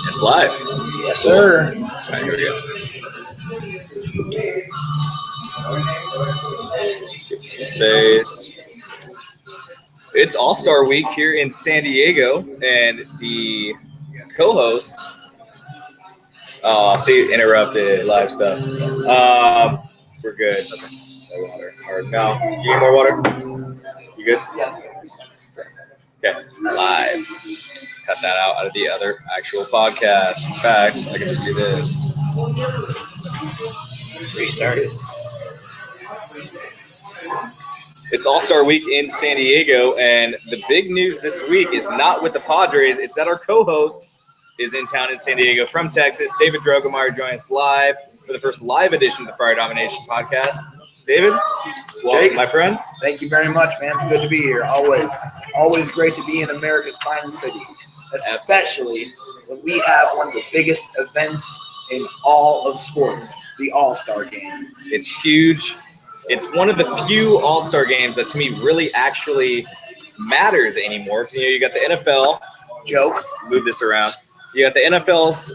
It's live. Yes, sir. All right, here we go. Get some space. It's All-Star Week here in San Diego, and the co-host. Oh, see, interrupted live stuff. We're good. No water. Or no, do you need more water? You good? Yeah. Okay, live. Cut that out of the other actual podcast. In fact, I can just do this. Restart it. It's All-Star Week in San Diego, and the big news this week is not with the Padres. It's that our co-host is in town in San Diego from Texas. David Droegemeier joins us live for the first live edition of the Friar Domination podcast. David, welcome, my friend. Thank you very much, man. It's good to be here. Always great to be in America's finest city, especially when we have one of the biggest events in all of sports, the All-Star Game. It's huge. It's one of the few All-Star games that to me really actually matters anymore. Because you got the NFL. Joke. Move this around. You got the NFL's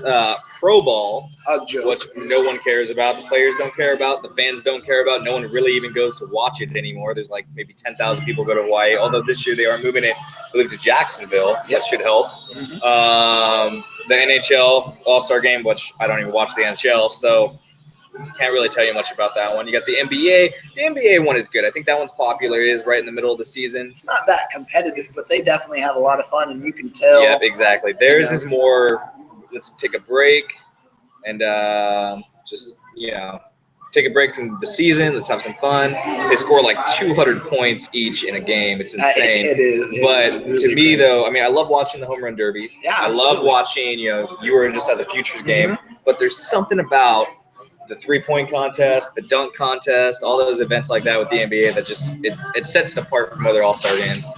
Pro Bowl, Joke. which no one cares about. The players don't care about. The fans don't care about. No one really even goes to watch it anymore. There's like maybe 10,000 people go to Hawaii. Although this year they are moving it, I believe, to Jacksonville. That should help. The NHL All-Star Game, which I don't even watch the NHL, so can't really tell you much about that one. You got the NBA. The NBA one is good. I think that one's popular. It is right in the middle of the season. It's not that competitive, but they definitely have a lot of fun, and you can tell. Yep, exactly. Theirs is more, let's take a break and just, take a break from the season. Let's have some fun. They score like 200 points each in a game. It's insane. It is. But really to me, crazy. though, I mean, I love watching the home run derby. Yeah, I absolutely. love watching, you were just at the Futures game. But there's something about the three-point contest, the dunk contest, all those events like that with the NBA that just it sets it apart from other All-Star games.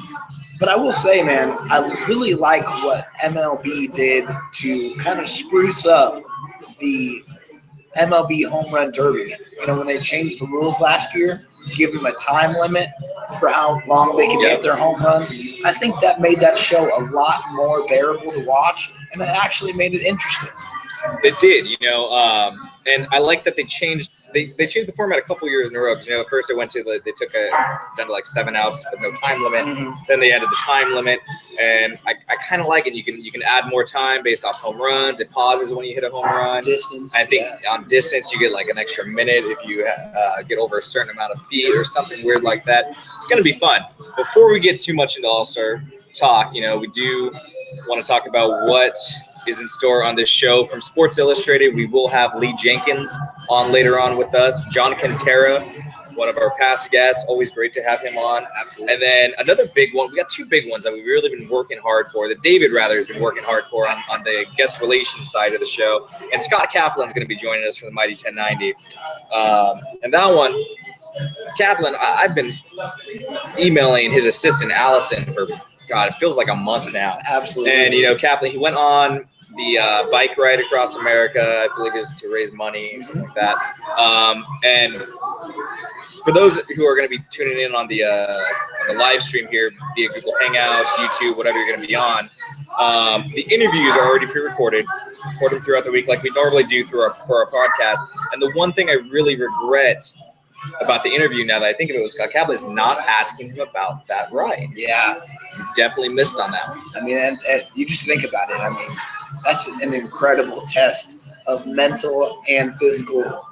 But I will say, man, I really like what MLB did to kind of spruce up the MLB home run derby. When they changed the rules last year to give them a time limit for how long they can get their home runs, I think that made that show a lot more bearable to watch, and it actually made it interesting. They did, and I like that they changed the format a couple years in a row. Because at first they took it down to like 7 outs with no time limit. Then they added the time limit, and I kind of like it. You can add more time based off home runs. It pauses when you hit a home run. Distance. I think on distance you get like an extra minute if you get over a certain amount of feet or something weird like that. It's gonna be fun. Before we get too much into All-Star talk, we do want to talk about what is in store on this show. From Sports Illustrated, we will have Lee Jenkins on later on with us. John Quintero, one of our past guests. Always great to have him on. Absolutely. And then another big one. We got two big ones that we've really been working hard for, that David rather has been working hard for on the guest relations side of the show. And Scott Kaplan's going to be joining us for the Mighty 1090. And that one, Kaplan, I've been emailing his assistant, Allison, for, God, it feels like a month now. Absolutely. And, Kaplan, he went on the bike ride across America. I believe it was to raise money or something like that. And for those who are going to be tuning in on the live stream here via Google Hangouts, YouTube, whatever you're going to be on, the interviews are already pre-recorded. Record them throughout the week like we normally do for our podcast. And the one thing I really regret about the interview, now that I think of it, with Scott Kaplan, is not asking him about that ride. Yeah. You definitely missed on that one. I mean, and you just think about it. I mean, that's an incredible test of mental and physical.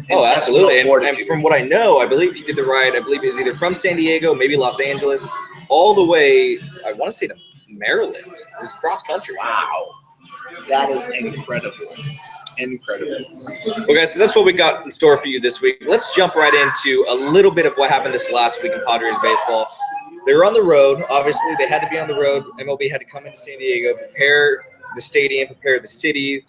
Oh, absolutely. And And from what I know, I believe he did the ride, I believe it was either from San Diego, maybe Los Angeles, all the way, I want to say, to Maryland. It was cross country. Wow. That is incredible. Incredible. Well, guys, so that's what we got in store for you this week. Let's jump right into a little bit of what happened this last week in Padres baseball. They were on the road. Obviously, they had to be on the road. MLB had to come into San Diego, prepare the stadium, prepare the city,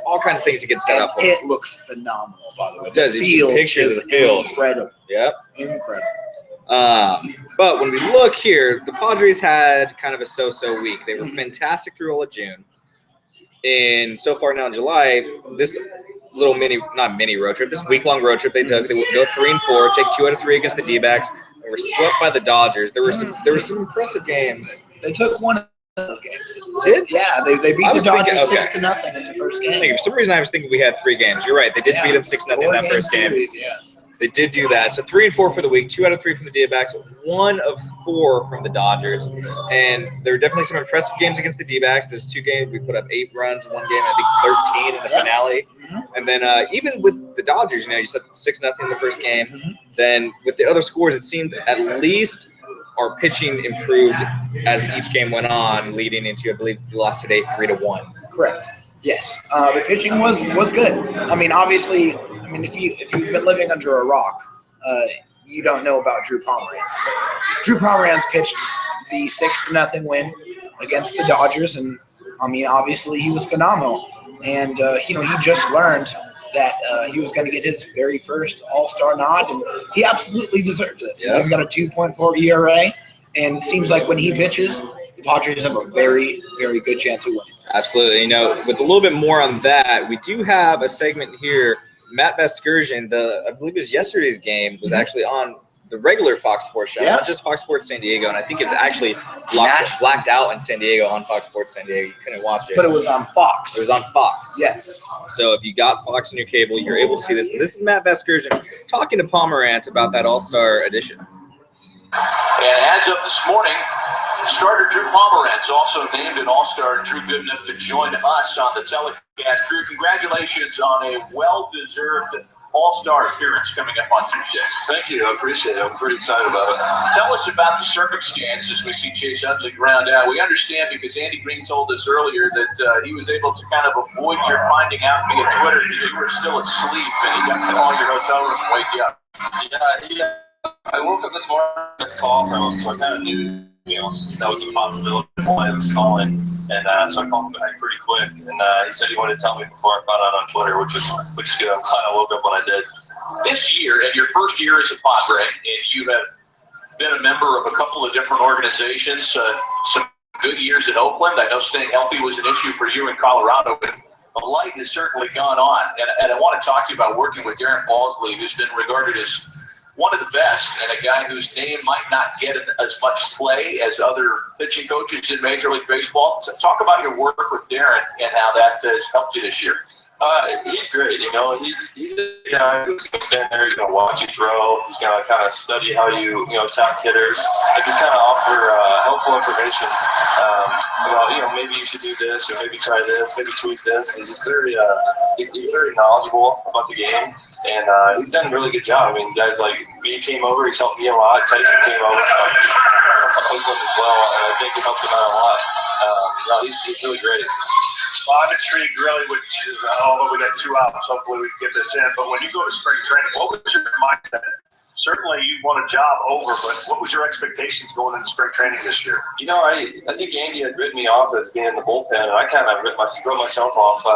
all kinds of things to get set up for. It looks phenomenal, by the way. It does. You see pictures of the field. Incredible. Yep. Incredible. But when we look here, the Padres had kind of a so-so week. They were fantastic through all of June. And so far now in July, this little not mini road trip, this week-long road trip they took, they would go 3-4, take 2 out of 3 against the D-backs. They were swept by the Dodgers. There were some impressive games. They took one those games. Did? Yeah, they beat the Dodgers 6-0 in the first game. For some reason, I was thinking we had 3 games. You're right. They did beat them 6-0 in that first game. Yeah. They did do that. So 3 and 4 for the week. 2 out of 3 from the D-backs. 1 of 4 from the Dodgers. And there were definitely some impressive games against the D-backs. There's 2 games we put up 8 runs in one game. I think 13 in the finale. And then even with the Dodgers, you said 6-0 in the first game. Then with the other scores, it seemed at least our pitching improved as each game went on, leading into, I believe, we lost today 3-1. Correct. Yes, the pitching was good. I mean, obviously, if you've been living under a rock, you don't know about Drew Pomeranz. But Drew Pomeranz pitched the 6-0 win against the Dodgers, and I mean, obviously, he was phenomenal. And he just learned that he was going to get his very first All-Star nod, and he absolutely deserves it. Yeah. He's got a 2.4 ERA, and it seems like when he pitches, the Padres have a very, very good chance of winning. Absolutely. With a little bit more on that, we do have a segment here. Matt Vasgersian, I believe it was yesterday's game, was actually on the regular Fox Sports show, not just Fox Sports San Diego. And I think it was actually blacked out in San Diego on Fox Sports San Diego. You couldn't watch it. But it was on Fox. It was on Fox. Yes. So if you got Fox in your cable, you're able to see this. But this is Matt Vasgersian talking to Pomeranz about that All-Star edition. And as of this morning, starter Drew Pomeranz also named an All-Star, and Drew good enough to join us on the telecast. Drew, congratulations on a well-deserved All-Star appearance coming up on Tuesday. Thank you. I appreciate it. I'm pretty excited about it. Tell us about the circumstances we see Chase Utley ground out. We understand because Andy Green told us earlier that he was able to kind of avoid your finding out via Twitter because you were still asleep and he got to call your hotel room and wake you up. Yeah. I woke up this morning, this call from him, so I kind of knew, that was a possibility why I was calling, and so I called him back pretty quick, and he said he wanted to tell me before I found out on Twitter, which is good. I'm glad I woke up when I did. This year, and your first year as a Padre, and you have been a member of a couple of different organizations, some good years in Oakland. I know staying healthy was an issue for you in Colorado, but the light has certainly gone on, and I want to talk to you about working with Darren Balsley, who's been regarded as one of the best, and a guy whose name might not get as much play as other pitching coaches in Major League Baseball. So talk about your work with Darren and how that has helped you this year. He's great. He's a guy who's going to stand there. He's going to watch you throw. He's going to kind of study how you attack hitters, and just kind of offer helpful information about maybe you should do this, or maybe try this, maybe tweak this. He's just very he's very knowledgeable about the game. And he's done a really good job. I mean, guys like me came over. He's helped me a lot. Tyson came over from Oakland as well, and I think he helped him out a lot. He's really great. Well, I'm intrigued really with, although we got 2 outs, hopefully we can get this in. But when you go to spring training, what was your mindset? Certainly you want a job over, but what was your expectations going into spring training this year? I think Andy had written me off as being in the bullpen, and I kind of wrote myself off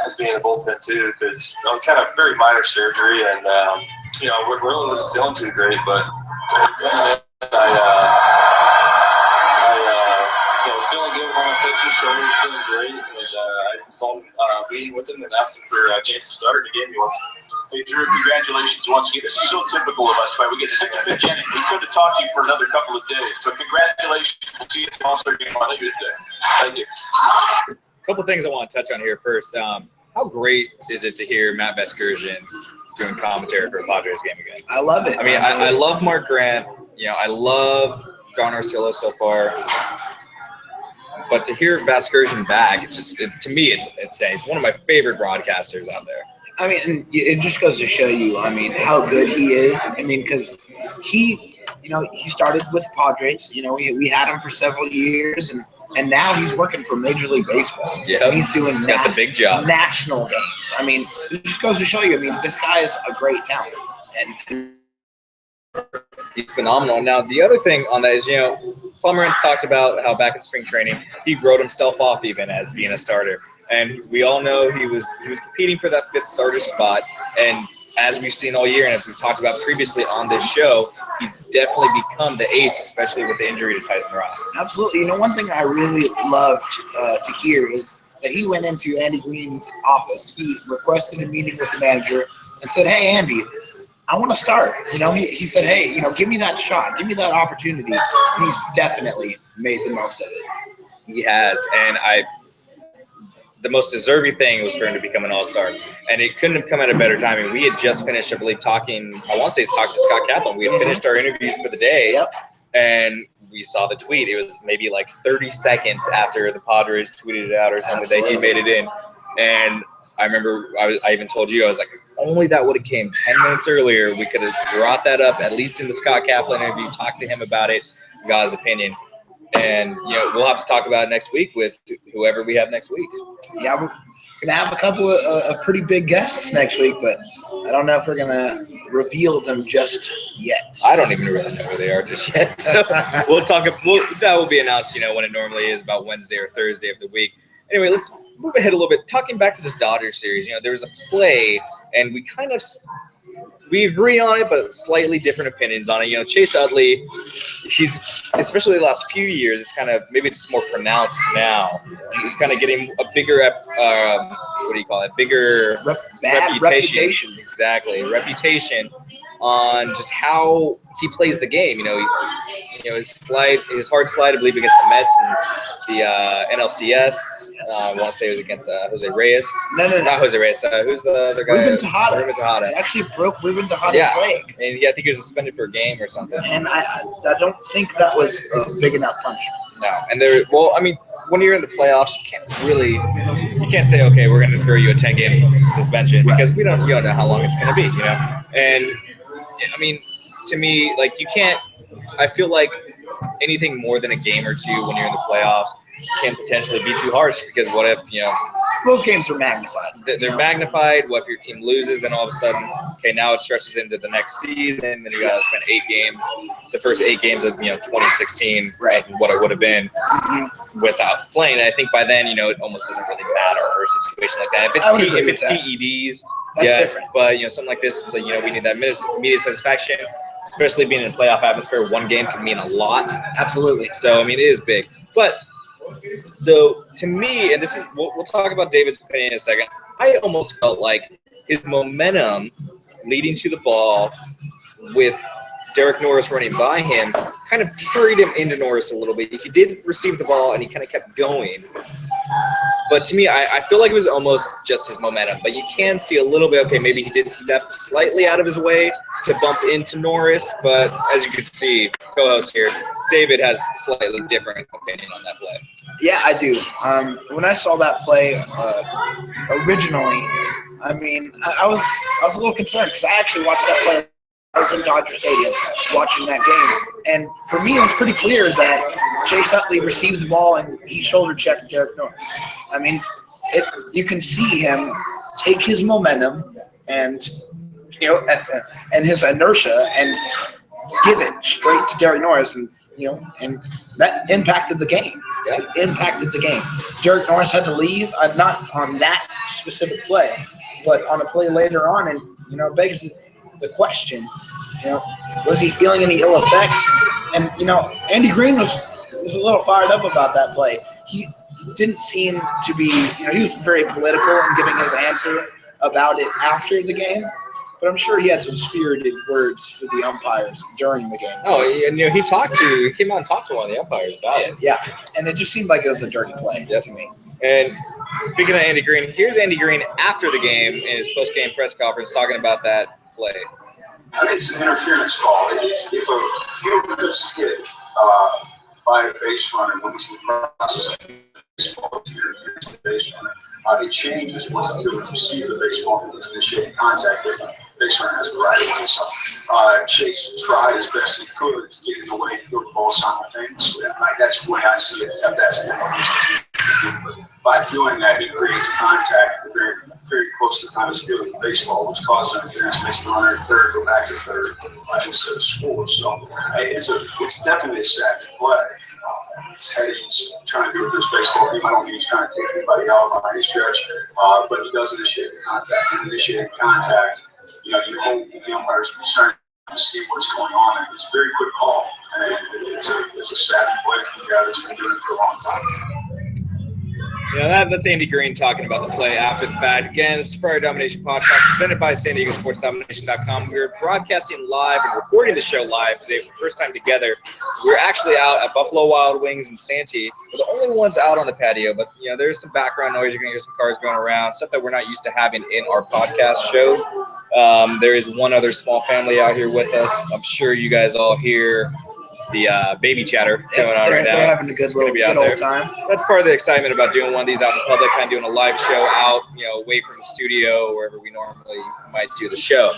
as being in the bullpen too, because kind of very minor surgery, and we're really wasn't feeling too great, but I was feeling good with all my pitches, shoulder was feeling great, and I told him meeting with him and asked him for a chance to start, and he gave me one. Hey, Drew, congratulations once again. This is so typical of us, right? We get 6 pitch innings. We could have talked to you for another couple of days, but congratulations. We'll see you at the All-Star game on Tuesday. Thank you. A couple things I want to touch on here first. How great is it to hear Matt Vasgersian doing commentary for a Padres game again? I love it. I mean, I love Mark Grant. I love Don Arcillo so far. But to hear Vasgersian back, it's just to me, it's insane. He's one of my favorite broadcasters out there. I mean, it just goes to show you, how good he is. Because he started with Padres. We had him for several years, and now he's working for Major League Baseball. Yeah, he's doing got the big job. National games. It just goes to show you. This guy is a great talent, and he's phenomenal. Now, the other thing on that is, Pomeranz talked about how back in spring training he wrote himself off even as being a starter. And we all know he was competing for that 5th starter spot. And as we've seen all year, and as we've talked about previously on this show, he's definitely become the ace, especially with the injury to Tyson Ross. Absolutely. One thing I really loved to hear is that he went into Andy Green's office. He requested a meeting with the manager and said, "Hey, Andy, I want to start." He said, "Hey, give me that shot, give me that opportunity." And he's definitely made the most of it. He has, and the most deserving thing was for him to become an all-star, and it couldn't have come at a better timing. We had just finished, I believe, talking to Scott Kaplan. We had finished our interviews for the day. Yep. And we saw the tweet. It was maybe like 30 seconds after the Padres tweeted it out or something that he made it in. And I remember I even told you, I was like, if only that would have came 10 minutes earlier, we could have brought that up, at least in the Scott Kaplan interview, talked to him about it, got his opinion. And, we'll have to talk about it next week with whoever we have next week. Yeah, we're going to have a couple of pretty big guests next week, but I don't know if we're going to reveal them just yet. I don't even really know who they are just yet. So that will be announced, when it normally is, about Wednesday or Thursday of the week. Anyway, let's move ahead a little bit. Talking back to this Dodgers series, there was a play, and we agree on it, but slightly different opinions on it. Chase Utley, he's, especially the last few years, it's kind of, maybe it's more pronounced now. He's kind of getting a bigger, bigger reputation. Exactly, reputation on just how he plays the game. His hard slide, I believe, against the Mets and the NLCS. I want to say it was against Jose Reyes. No. Not Jose Reyes. Who's the other guy? Ruben Tejada. He He actually broke Ruben Tejada's leg. And I think he was suspended for a game or something. And I don't think that was a big enough punishment. No. And when you're in the playoffs, you can't say, okay, we're going to throw you a 10-game suspension because you don't know how long it's going to be, And to me, you can't. I feel like anything more than a game or two when you're in the playoffs can potentially be too harsh, because what if those games are magnified? They're magnified. What if your team loses? Then all of a sudden, okay, now it stretches into the next season. Then you got to spend 8 games, the first 8 games of 2016, right? What it would have been without playing. And I think by then, it almost doesn't really matter for a situation like that. If it's PEDs, yes, different. But something like this, it's like we need that immediate satisfaction. Especially being in a playoff atmosphere, one game can mean a lot. Absolutely. So it is big. But so to me, and this is we'll talk about David's opinion in a second. I almost felt like his momentum leading to the ball with Derek Norris running by him kind of carried him into Norris a little bit. He did receive the ball and he kind of kept going. But to me, I feel like it was almost just his momentum. But you can see a little bit, okay, maybe he did step slightly out of his way to bump into Norris. But as you can see, co-host here, David has a slightly different opinion on that play. Yeah, I do. When I saw that play originally, I was a little concerned because I actually watched that play. I was in Dodger Stadium watching that game, and for me, it was pretty clear that Chase Utley received the ball and he shoulder checked Derek Norris. You can see him take his momentum and and his inertia and give it straight to Derek Norris, and that impacted the game. Yeah. It impacted the game. Derek Norris had to leave, not on that specific play, but on a play later on, and it begs the question, was he feeling any ill effects? And Andy Green was a little fired up about that play. He didn't seem to be, he was very political in giving his answer about it after the game. But I'm sure he had some spirited words for the umpires during the game. Oh, and he came out and talked to one of the umpires about it. Yeah, and it just seemed like it was a dirty play to me. And speaking of Andy Green, here's Andy Green after the game in his post-game press conference talking about that play. I think it's an interference call. If a fielder is hit by a base runner when he's in the process of baseball, it's interference with the base runner. It changes once the fielder receives the baseball and is initiating contact with the base runner has the right of way. So Chase tried as best he could to get in the way and throw the ball simultaneously. That's the way I see it. That's by doing that, he creates contact very, very close to the time of fielding the baseball, which causes interference, makes the runner third go back to third instead of score. So it's definitely a sack play. It's heady. He's trying to do it with his baseball team. I don't think he's trying to take anybody out by any stretch, but he does initiate the contact. And initiating contact, you hope the umpire's concerned to see what's going on. And it's a very quick call, and it's a savvy play from the guy that's been doing it for a long time. That's Andy Green talking about the play after the fact. Again, this is Friar Domination podcast presented by San Diego Sports Domination.com. We're broadcasting live and recording the show live today for the first time together. We're actually out at Buffalo Wild Wings in Santee. We're the only ones out on the patio, but there's some background noise. You're going to hear some cars going around, stuff that we're not used to having in our podcast shows. There is one other small family out here with us. I'm sure you guys all hear the baby chatter going on right now. They're having a good old time. That's part of the excitement about doing one of these out in public, kind of doing a live show out, away from the studio, wherever we normally might do the show.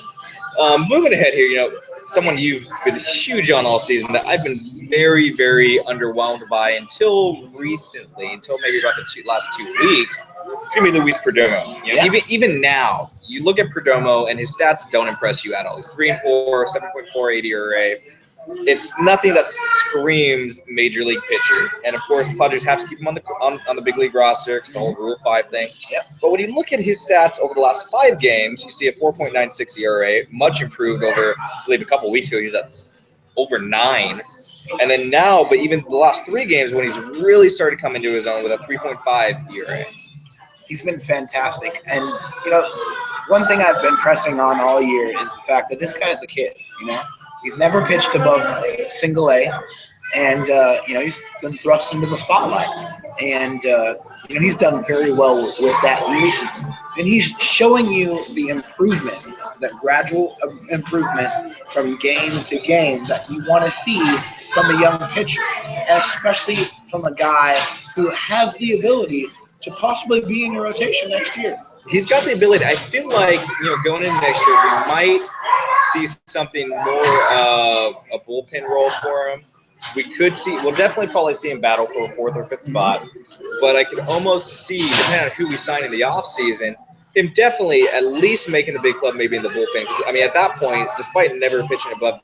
Moving ahead here, someone you've been huge on all season that I've been very, very underwhelmed by until recently, until maybe about the last 2 weeks. It's going to be Luis Perdomo. Even now, you look at Perdomo and his stats don't impress you at all. He's 3-4, 7.48 ERA. It's nothing that screams major league pitcher, and of course the Padres have to keep him on the big league roster because the whole Rule 5 thing. Yep. But when you look at his stats over the last 5 games, you see a 4.96 ERA, much improved over, I believe, a couple weeks ago. He was at over 9, and then now, but even the last 3 games when he's really started coming to his own with a 3.5 ERA. He's been fantastic, and one thing I've been pressing on all year is the fact that this guy's a kid. He's never pitched above single A, and he's been thrust into the spotlight, and he's done very well with that. And he's showing you the improvement, that gradual improvement from game to game that you want to see from a young pitcher, and especially from a guy who has the ability to possibly be in your rotation next year. He's got the ability. I feel like, going into next year, we might see something more of a bullpen role for him. We'll definitely probably see him battle for a 4th or 5th spot, but I could almost see, depending on who we sign in the offseason, him definitely at least making the big club, maybe in the bullpen. Because, at that point, despite never pitching above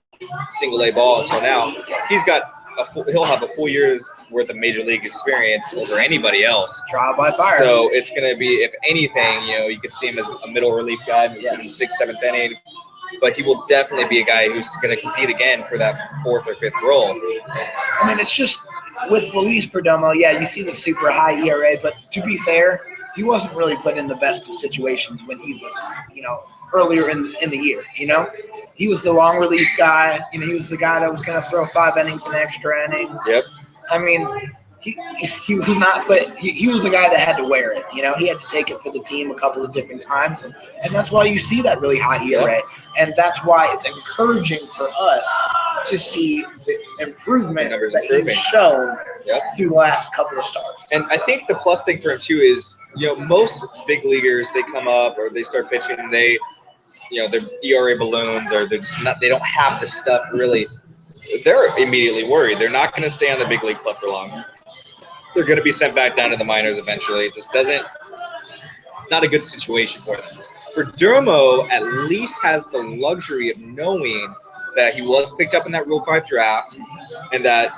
single A ball until now, he'll have a full year's worth of major league experience over anybody else. Trial by fire. So it's going to be, if anything, you could see him as a middle relief guy, maybe in the 6th, 7th inning. But he will definitely be a guy who's going to compete again for that 4th or 5th role. It's just with Luis Perdomo, you see the super high ERA, but to be fair, he wasn't really put in the best of situations when he was, earlier in the year. He was the long relief guy. He was the guy that was going to throw 5 innings and extra innings. Yep. He was not, but he was the guy that had to wear it. He had to take it for the team a couple of different times, and that's why you see that really high ERA, yep. And that's why it's encouraging for us to see the improvement that he's shown through the last couple of starts. And I think the plus thing for him too is, most big leaguers, they come up or they start pitching, and they, their ERA balloons, or they don't have the stuff really. They're immediately worried. They're not going to stay on the big league club for long. They're going to be sent back down to the minors eventually. It's not a good situation for them. Perdomo at least has the luxury of knowing that he was picked up in that Rule 5 draft, and that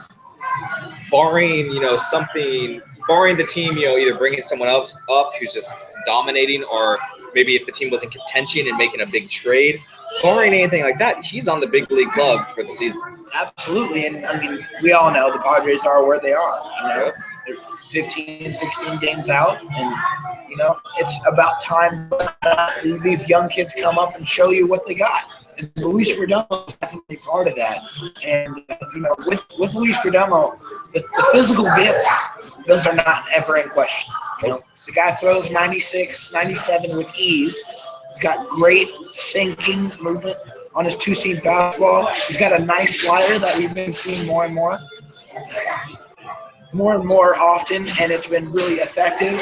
barring the team, either bringing someone else up who's just dominating, or maybe if the team was in contention and making a big trade, barring anything like that, he's on the big league club for the season. Absolutely, and we all know the Padres are where they are. They're 15, 16 games out, and it's about time these young kids come up and show you what they got. And Luis Perdomo is definitely part of that. And with Luis Perdomo, the physical gifts, those are not ever in question. The guy throws 96, 97 with ease. He's got great sinking movement on his 2-seam fastball. He's got a nice slider that we've been seeing more and more often, and it's been really effective.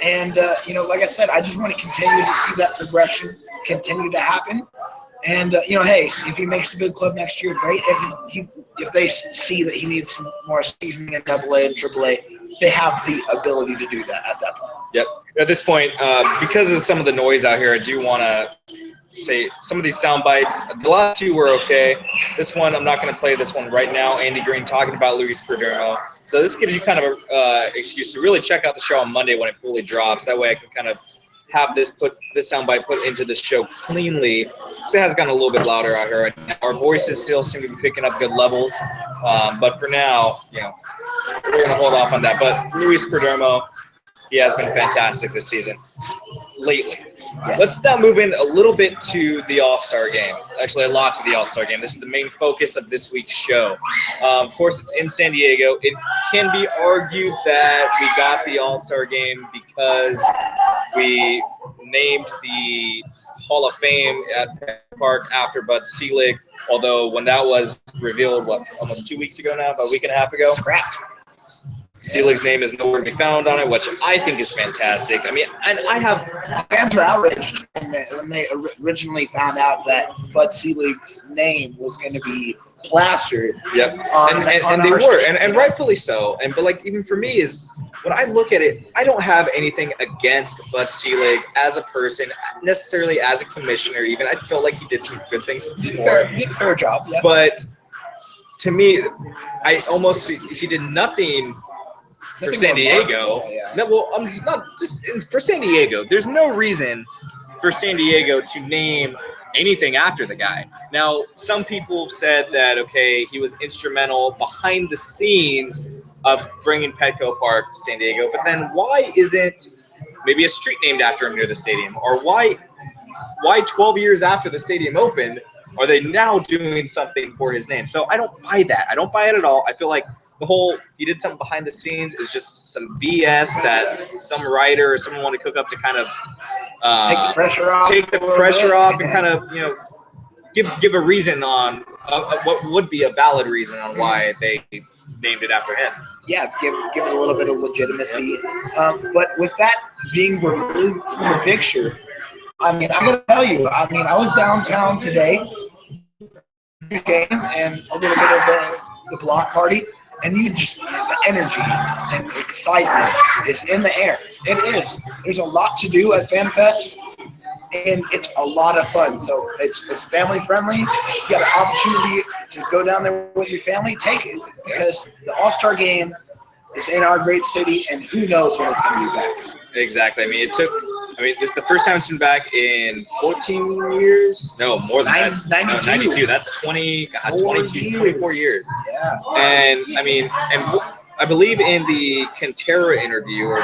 And, like I said, I just want to continue to see that progression continue to happen. And, hey, if he makes the big club next year, great. If they see that he needs some more seasoning in AA and AAA, they have the ability to do that at that point. Yep. At this point, because of some of the noise out here, I do want to say some of these sound bites. The last 2 were okay. This one, I'm not going to play this one right now. Andy Green talking about Luis Perdomo. So this gives you kind of a excuse to really check out the show on Monday when it fully drops. That way I can kind of have this soundbite put into the show cleanly. So it has gotten a little bit louder out here. Our voices still seem to be picking up good levels. But for now, we're going to hold off on that. But Luis Perdomo, He has been fantastic this season, lately. Yes. Let's now move in a little bit to the All-Star Game. Actually, a lot to the All-Star Game. This is the main focus of this week's show. Of course, it's in San Diego. It can be argued that we got the All-Star Game because we named the Hall of Fame at Petco Park after Bud Selig. Although when that was revealed, almost 2 weeks ago now, about a week and a half ago, Scrapped. Selig's name is nowhere to be found on it, which I think is fantastic. I mean, and I have Fans were outraged when they originally found out that Bud Selig's name was going to be plastered. Yep, On and they our were, state, and rightfully so. But like, even for me, is when I look at it, I don't have anything against Bud Selig as a person, necessarily as a commissioner. Even I feel like he did some good things before. He did a fair job. Yeah. But to me, he did nothing for San Diego. Yeah. No, well, I'm not just for San Diego. There's no reason for San Diego to name anything after the guy. Now, some people said that, okay, he was instrumental behind the scenes of bringing Petco Park to San Diego, but then why isn't maybe a street named after him near the stadium? Or why 12 years after the stadium opened are they now doing something for his name? So I don't buy that. I don't buy it at all. I feel like the whole he did something behind the scenes is just some BS that some writer or someone wanted to cook up to kind of Take the pressure off. And kind of, you know, give a reason on what would be a valid reason on why they named it after him. Yeah, give it a little bit of legitimacy. But with that being removed from the picture, I mean, I'm going to tell you, I mean, I was downtown today, game and a little bit of the block party, and the energy and the excitement is in the air. It is. There's a lot to do at FanFest, and it's a lot of fun. So it's family friendly. You got an opportunity to go down there with your family, take it, because the All-Star Game is in our great city, and who knows when it's going to be back. Exactly. I mean, it's the first time it's been back in 14 years. No, more than that. 92. 92. That's 24 years. Yeah. And I mean, I believe in the Quintero interview, or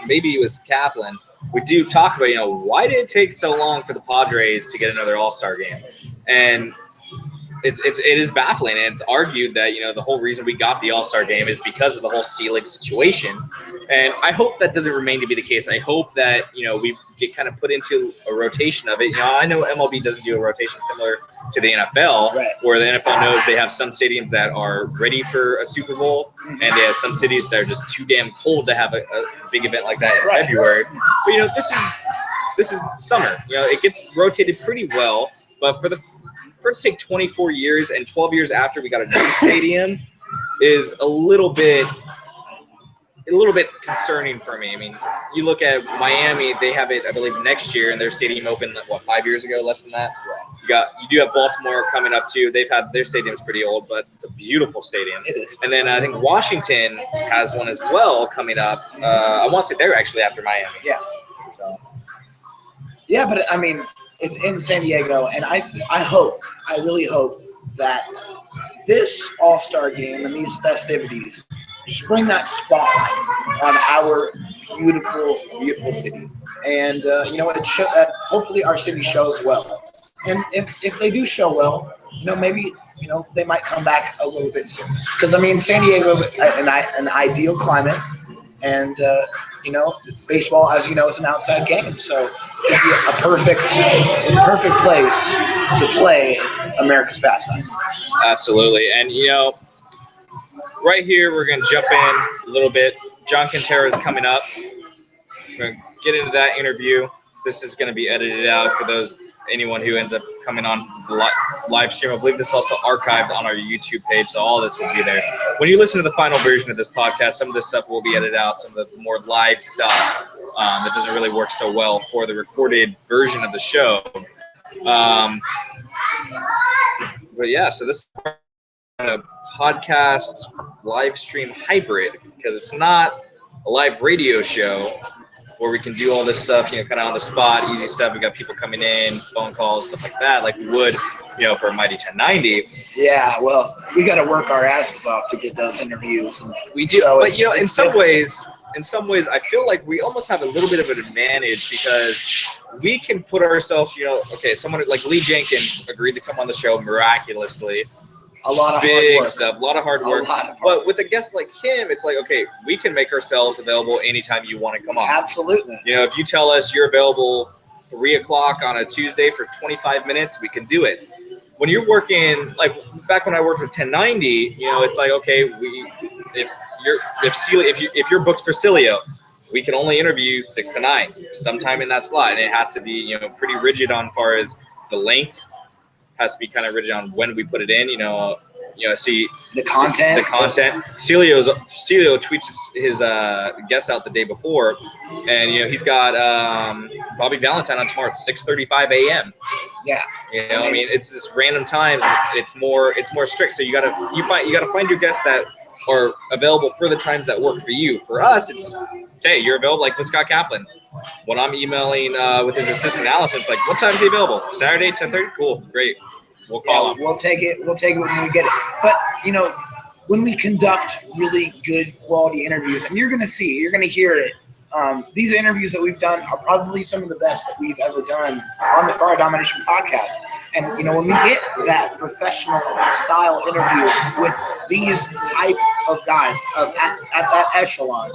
maybe it was Kaplan, we do talk about, you know, why did it take so long for the Padres to get another All-Star game? And it is baffling, and it's argued that, you know, the whole reason we got the All-Star game is because of the whole Selig situation. And I hope that doesn't remain to be the case. I hope that, you know, we get kind of put into a rotation of it. You know, I know MLB doesn't do a rotation similar to the NFL, right, where the NFL knows they have some stadiums that are ready for a Super Bowl, and they have some cities that are just too damn cold to have a big event like that in February. But, you know, this is summer. You know, it gets rotated pretty well, but for it to take 24 years and 12 years after we got a new stadium is a little bit concerning for me. I mean, you look at Miami; they have it, I believe, next year, and their stadium opened 5 years ago, less than that. You do have Baltimore coming up too. They've had their stadium's pretty old, but it's a beautiful stadium. It is. And then I think Washington has one as well coming up. I want to say they're actually after Miami. Yeah. So. Yeah, but I mean, it's in San Diego, and I really hope that this All-Star Game and these festivities just bring that spotlight on our beautiful, beautiful city. And you know, hopefully our city shows well. And if they do show well, you know, maybe, you know, they might come back a little bit soon. Because I mean, San Diego's an ideal climate, and you know, baseball, as you know, is an outside game, so it'd be a perfect place to play America's pastime. Absolutely. And, you know, right here, we're going to jump in a little bit. John Quintero is coming up. We're going to get into that interview. This is going to be edited out for anyone who ends up coming on the live stream. I believe this is also archived on our YouTube page, so all this will be there. When you listen to the final version of this podcast, some of this stuff will be edited out, some of the more live stuff that doesn't really work so well for the recorded version of the show. But yeah, so this is a podcast live stream hybrid, because it's not a live radio show where we can do all this stuff, you know, kind of on the spot, easy stuff. We got people coming in, phone calls, stuff like that, like we would, you know, for a Mighty 1090. Yeah, well, we got to work our asses off to get those interviews. And we do, but you know, in some ways, in some ways, I feel like we almost have a little bit of an advantage because we can put ourselves, okay, someone like Lee Jenkins agreed to come on the show miraculously. A lot of big hard work. stuff, a lot of hard work. But with a guest like him, it's like, okay, we can make ourselves available anytime you want to come on. Absolutely. If you tell us you're available 3 o'clock on a Tuesday for 25 minutes, we can do it. When you're working, like back when I worked with 1090, it's like, okay, if you're booked for Cilio, we can only interview 6 to 9, sometime in that slot, and it has to be pretty rigid on far as the length. Has to be kind of rigid on when we put it in. See the content. Cilio tweets his guests out the day before, and he's got Bobby Valentine on tomorrow at 6:35 a.m. Yeah. I mean, it's just random times. It's more strict. So you gotta find your guests that are available for the times that work for you. For us, it's okay. You're available, like with Scott Kaplan. When I'm emailing with his assistant Allison, it's like, what time is he available? Saturday, 10:30. Cool, great. We'll call him. We'll take it when we get it. But when we conduct really good quality interviews, and you're gonna hear it. These interviews that we've done are probably some of the best that we've ever done on the Friar Domination podcast. And when we get that professional style interview with these type of guys at that echelon,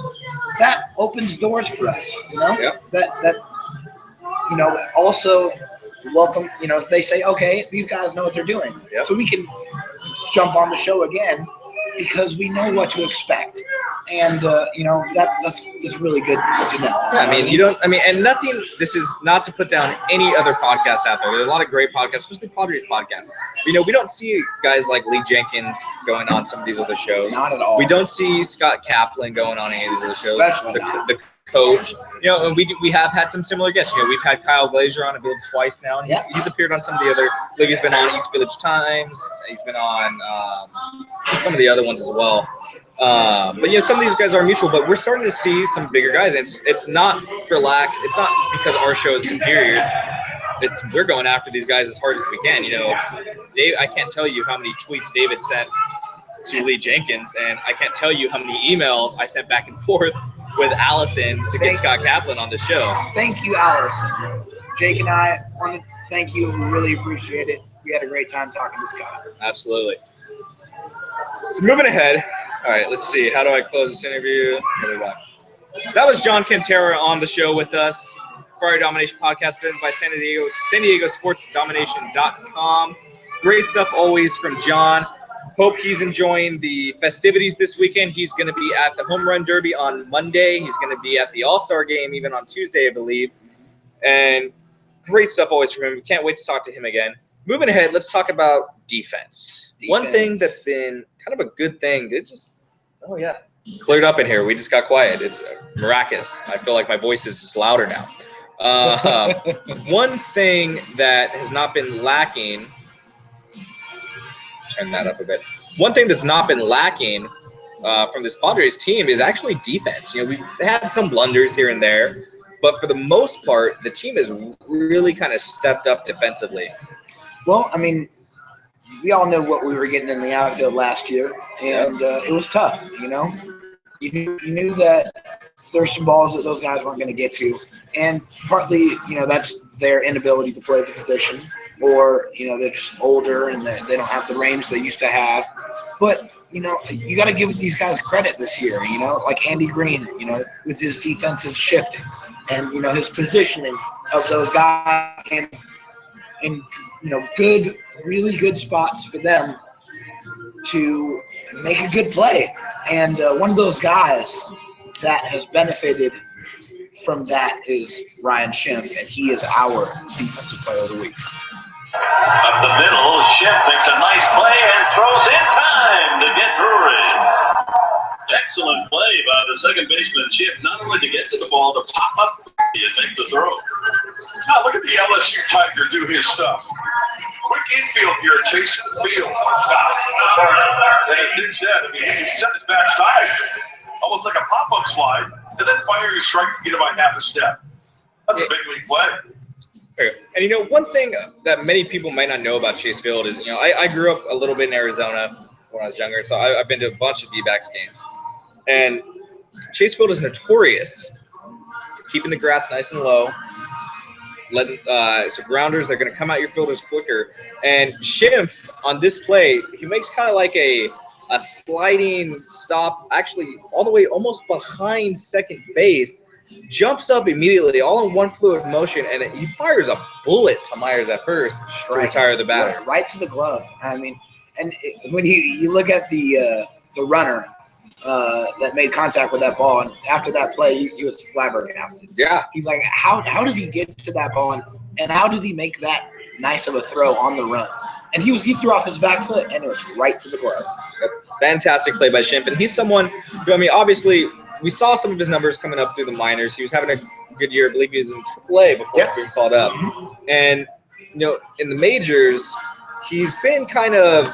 that opens doors for us. Yep. That also welcome. They say, okay, these guys know what they're doing, yep. So we can jump on the show again because we know what to expect. And that's really good to know. Yeah, and nothing. This is not to put down any other podcasts out there. There are a lot of great podcasts, especially Padres podcasts. We don't see guys like Lee Jenkins going on some of these other shows. Not at all. We don't see Scott Kaplan going on any of these other shows. Especially the coach. And we have had some similar guests. We've had Kyle Glazier on, I believe, twice now, and he's appeared on some of the other. I believe he's been on East Village Times. He's been on some of the other ones as well. But some of these guys are mutual, but we're starting to see some bigger guys. It's not for lack. It's not because our show is superior. It's we're going after these guys as hard as we can. Dave, I can't tell you how many tweets David sent to Lee Jenkins, and I can't tell you how many emails I sent back and forth with Allison to get Scott Kaplan on the show. Thank you, Allison. Jake and I want to thank you. We really appreciate it. We had a great time talking to Scott. Absolutely. So moving ahead. All right, let's see. How do I close this interview? That was John Cantera on the show with us. Friar Domination podcast driven by San Diego SportsDomination.com. Great stuff always from John. Hope he's enjoying the festivities this weekend. He's going to be at the Home Run Derby on Monday. He's going to be at the All-Star Game even on Tuesday, I believe. And great stuff always from him. We can't wait to talk to him again. Moving ahead, let's talk about defense. One thing that's been kind of a good thing, cleared up in here. We just got quiet. It's miraculous. I feel like my voice is just louder now. One thing that has not been lacking, turn that up a bit. One thing that's not been lacking from this Padres team is actually defense. We've had some blunders here and there, but for the most part, the team has really kind of stepped up defensively. Well, we all knew what we were getting in the outfield last year, and it was tough. You knew that there's some balls that those guys weren't going to get to, and partly, that's their inability to play the position, or they're just older and they don't have the range they used to have. But you got to give these guys credit this year. Like Andy Green, with his defensive shifting and his positioning of those guys and really good spots for them to make a good play. And one of those guys that has benefited from that is Ryan Schimpf, and he is our defensive player of the week. Up the middle, Schimpf makes a nice play and throws in time to get Drury. Excellent play by the second baseman, Schimpf, not only to get to the ball, to pop up and make the throw. Now look at the LSU Tiger do his stuff. Quick infield here, chasing the field. And as Dick said, he set his backside, almost like a pop-up slide, and then fire his strike to get him by half a step. That's a big league play. And one thing that many people might not know about Chase Field is, I grew up a little bit in Arizona when I was younger, so I've been to a bunch of D-backs games. And Chase Field is notorious for keeping the grass nice and low. Letting so grounders, they're going to come out your fielders quicker. And Schimpf on this play, he makes kind of like a sliding stop, actually all the way almost behind second base, jumps up immediately, all in one fluid motion, and he fires a bullet to Myers at first to retire the batter. Right to the glove. I mean, and when you look at the runner that made contact with that ball, and after that play, he was flabbergasted. Yeah. He's like, how did he get to that ball, and how did he make that nice of a throw on the run? And he threw off his back foot, and it was right to the glove. Fantastic play by Schimpf, and he's someone who, I mean, obviously, we saw some of his numbers coming up through the minors. He was having a good year. I believe he was in AAA before being called up. And, you know, in the majors, he's been kind of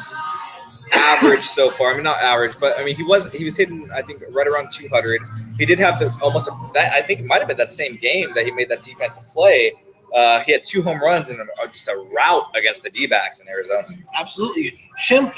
average so far. I mean, not average, but I mean, he was hitting, I think, right around 200. He did have I think it might have been that same game that he made that defensive play. He had 2 home runs and just a rout against the D-backs in Arizona. Absolutely. Schimpf,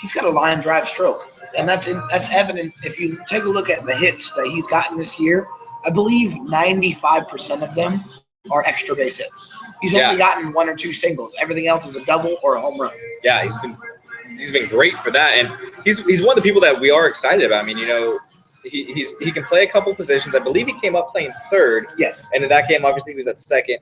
he's got a line drive stroke, and that's evident if you take a look at the hits that he's gotten this year. I believe 95% of them are extra base hits. He's only gotten 1 or 2 singles. Everything else is a double or a home run. Yeah, he's been great for that, and he's one of the people that we are excited about. I mean, you know, he can play a couple positions. I believe he came up playing third. Yes. And in that game, obviously, he was at second.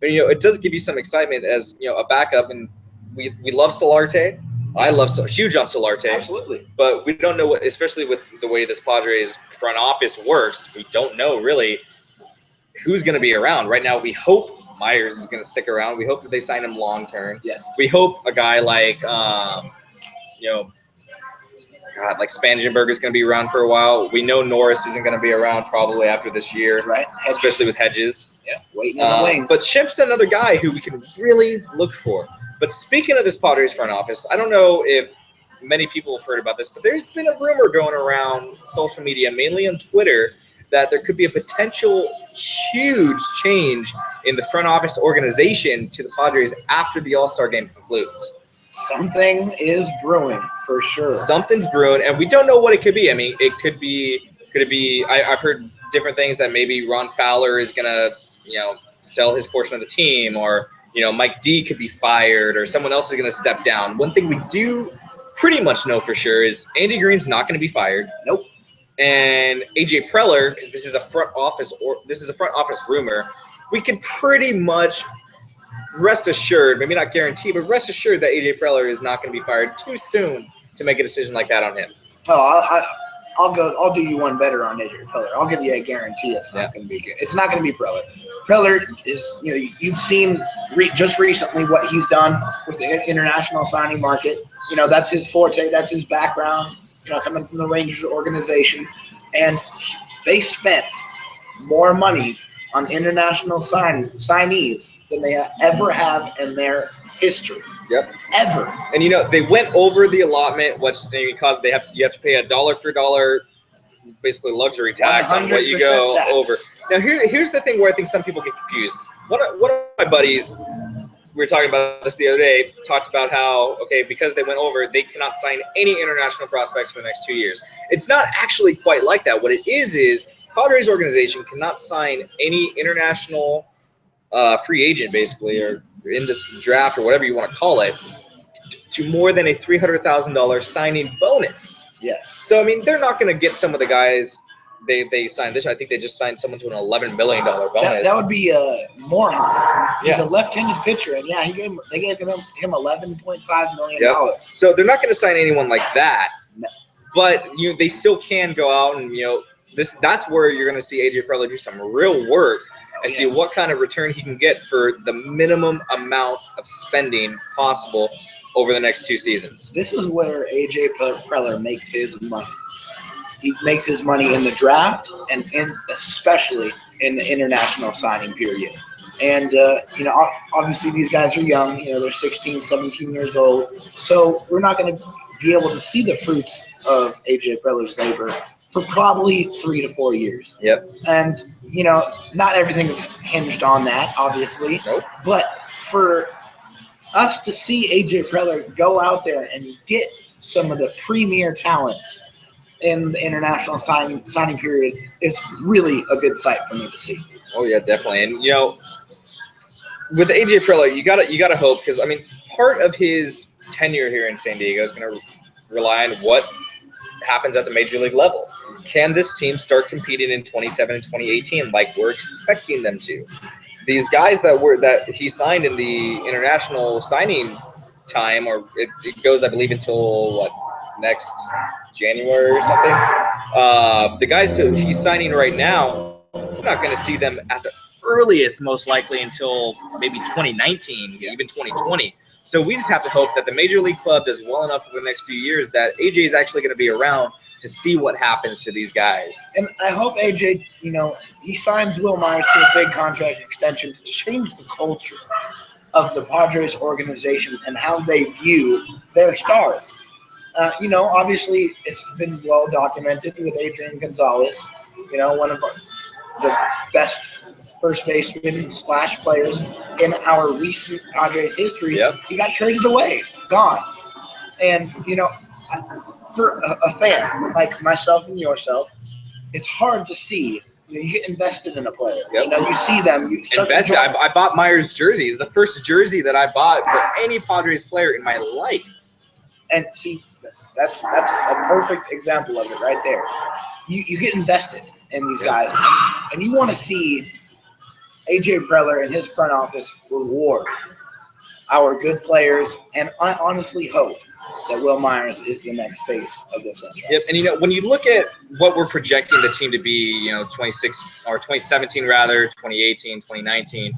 But, you know, it does give you some excitement as, you know, a backup, and we love Solarte. I love huge on Solarte. Absolutely. But we don't know what, especially with the way this Padres front office works, we don't know really who's going to be around. Right now, we hope Myers is going to stick around. We hope that they sign him long term. Yes. We hope a guy like, you know, God, like Spangenberg is going to be around for a while. We know Norris isn't going to be around probably after this year, right? Especially with Hedges. Yeah, waiting in the wings. But Schimpf's another guy who we can really look for. But speaking of this Padres front office, I don't know if many people have heard about this, but there's been a rumor going around social media, mainly on Twitter, that there could be a potential huge change in the front office organization to the Padres after the All-Star game concludes. Something is brewing for sure. Something's brewing, and we don't know what it could be. I mean, it could be. I've heard different things that maybe Ron Fowler is gonna, you know, sell his portion of the team, or, you know, Mike D could be fired, or someone else is gonna step down. One thing we do pretty much know for sure is Andy Green's not gonna be fired. Nope. And AJ Preller, because this is a front office rumor, we could pretty much rest assured, maybe not guarantee, but rest assured that AJ Preller is not going to be fired too soon to make a decision like that on him. Oh, I'll do you one better on AJ Preller. I'll give you a guarantee it's not going to be good. It's not going to be Preller. Preller is, you know, you've seen just recently what he's done with the international signing market. You know, that's his forte, that's his background, you know, coming from the Rangers organization. And they spent more money on international signees than they ever have in their history. Yep. Ever. And, you know, they went over the allotment, which you have to pay $1 for $1, basically luxury tax on what you go over. Now, here's the thing where I think some people get confused. One of my buddies, we were talking about this the other day, talked about how, okay, because they went over, they cannot sign any international prospects for the next 2 years. It's not actually quite like that. What it is Padres organization cannot sign any international free agent, basically, or in this draft or whatever you want to call it, to more than a $300,000 signing bonus. Yes. So, I mean, they're not going to get some of the guys they signed this year. I think they just signed someone to an $11 million bonus. That would be Morejon. He's Yeah. a left-handed pitcher, and yeah, they gave him $11.5 million. Yep. So they're not going to sign anyone like that. No. But they still can go out and, that's where you're going to see AJ Preller do some real work and see what kind of return he can get for the minimum amount of spending possible over the next 2 seasons. This is where AJ Preller makes his money. He makes his money in the draft and especially in the international signing period. And, obviously these guys are young. They're 16, 17 years old. So we're not going to be able to see the fruits of AJ Preller's labor for probably 3 to 4 years. Yep. And, not everything is hinged on that, obviously. Nope. But for us to see AJ Preller go out there and get some of the premier talents in the international signing period is really a good sight for me to see. Oh yeah, definitely. And with AJ Preller, you gotta hope, because I mean, part of his tenure here in San Diego is going to rely on what happens at the major league level. Can this team start competing in 27 and 2018 like we're expecting them to? These guys that he signed in the international signing time, or it goes, I believe, until what, next January or something. The guys who he's signing right now, we're not going to see them at the earliest, most likely, until maybe 2019, even 2020. So we just have to hope that the Major League Club does well enough over the next few years that AJ is actually going to be around to see what happens to these guys. And I hope AJ, he signs Will Myers to a big contract extension to change the culture of the Padres organization and how they view their stars. Obviously, it's been well documented with Adrian Gonzalez, one of the best first baseman / players in our recent Padres history. Yep. He got traded away, gone. And, for a fan like myself and yourself, it's hard to see. You get invested in a player. Yep. You see them. You start invested. I bought Myers' jersey. It's the first jersey that I bought for any Padres player in my life. And see, that's a perfect example of it right there. You get invested in these guys, and you want to see AJ Preller and his front office reward our good players. And I honestly hope that Will Myers is the next face of this franchise. Yep, and when you look at what we're projecting the team to be, 2017 rather, 2018, 2019,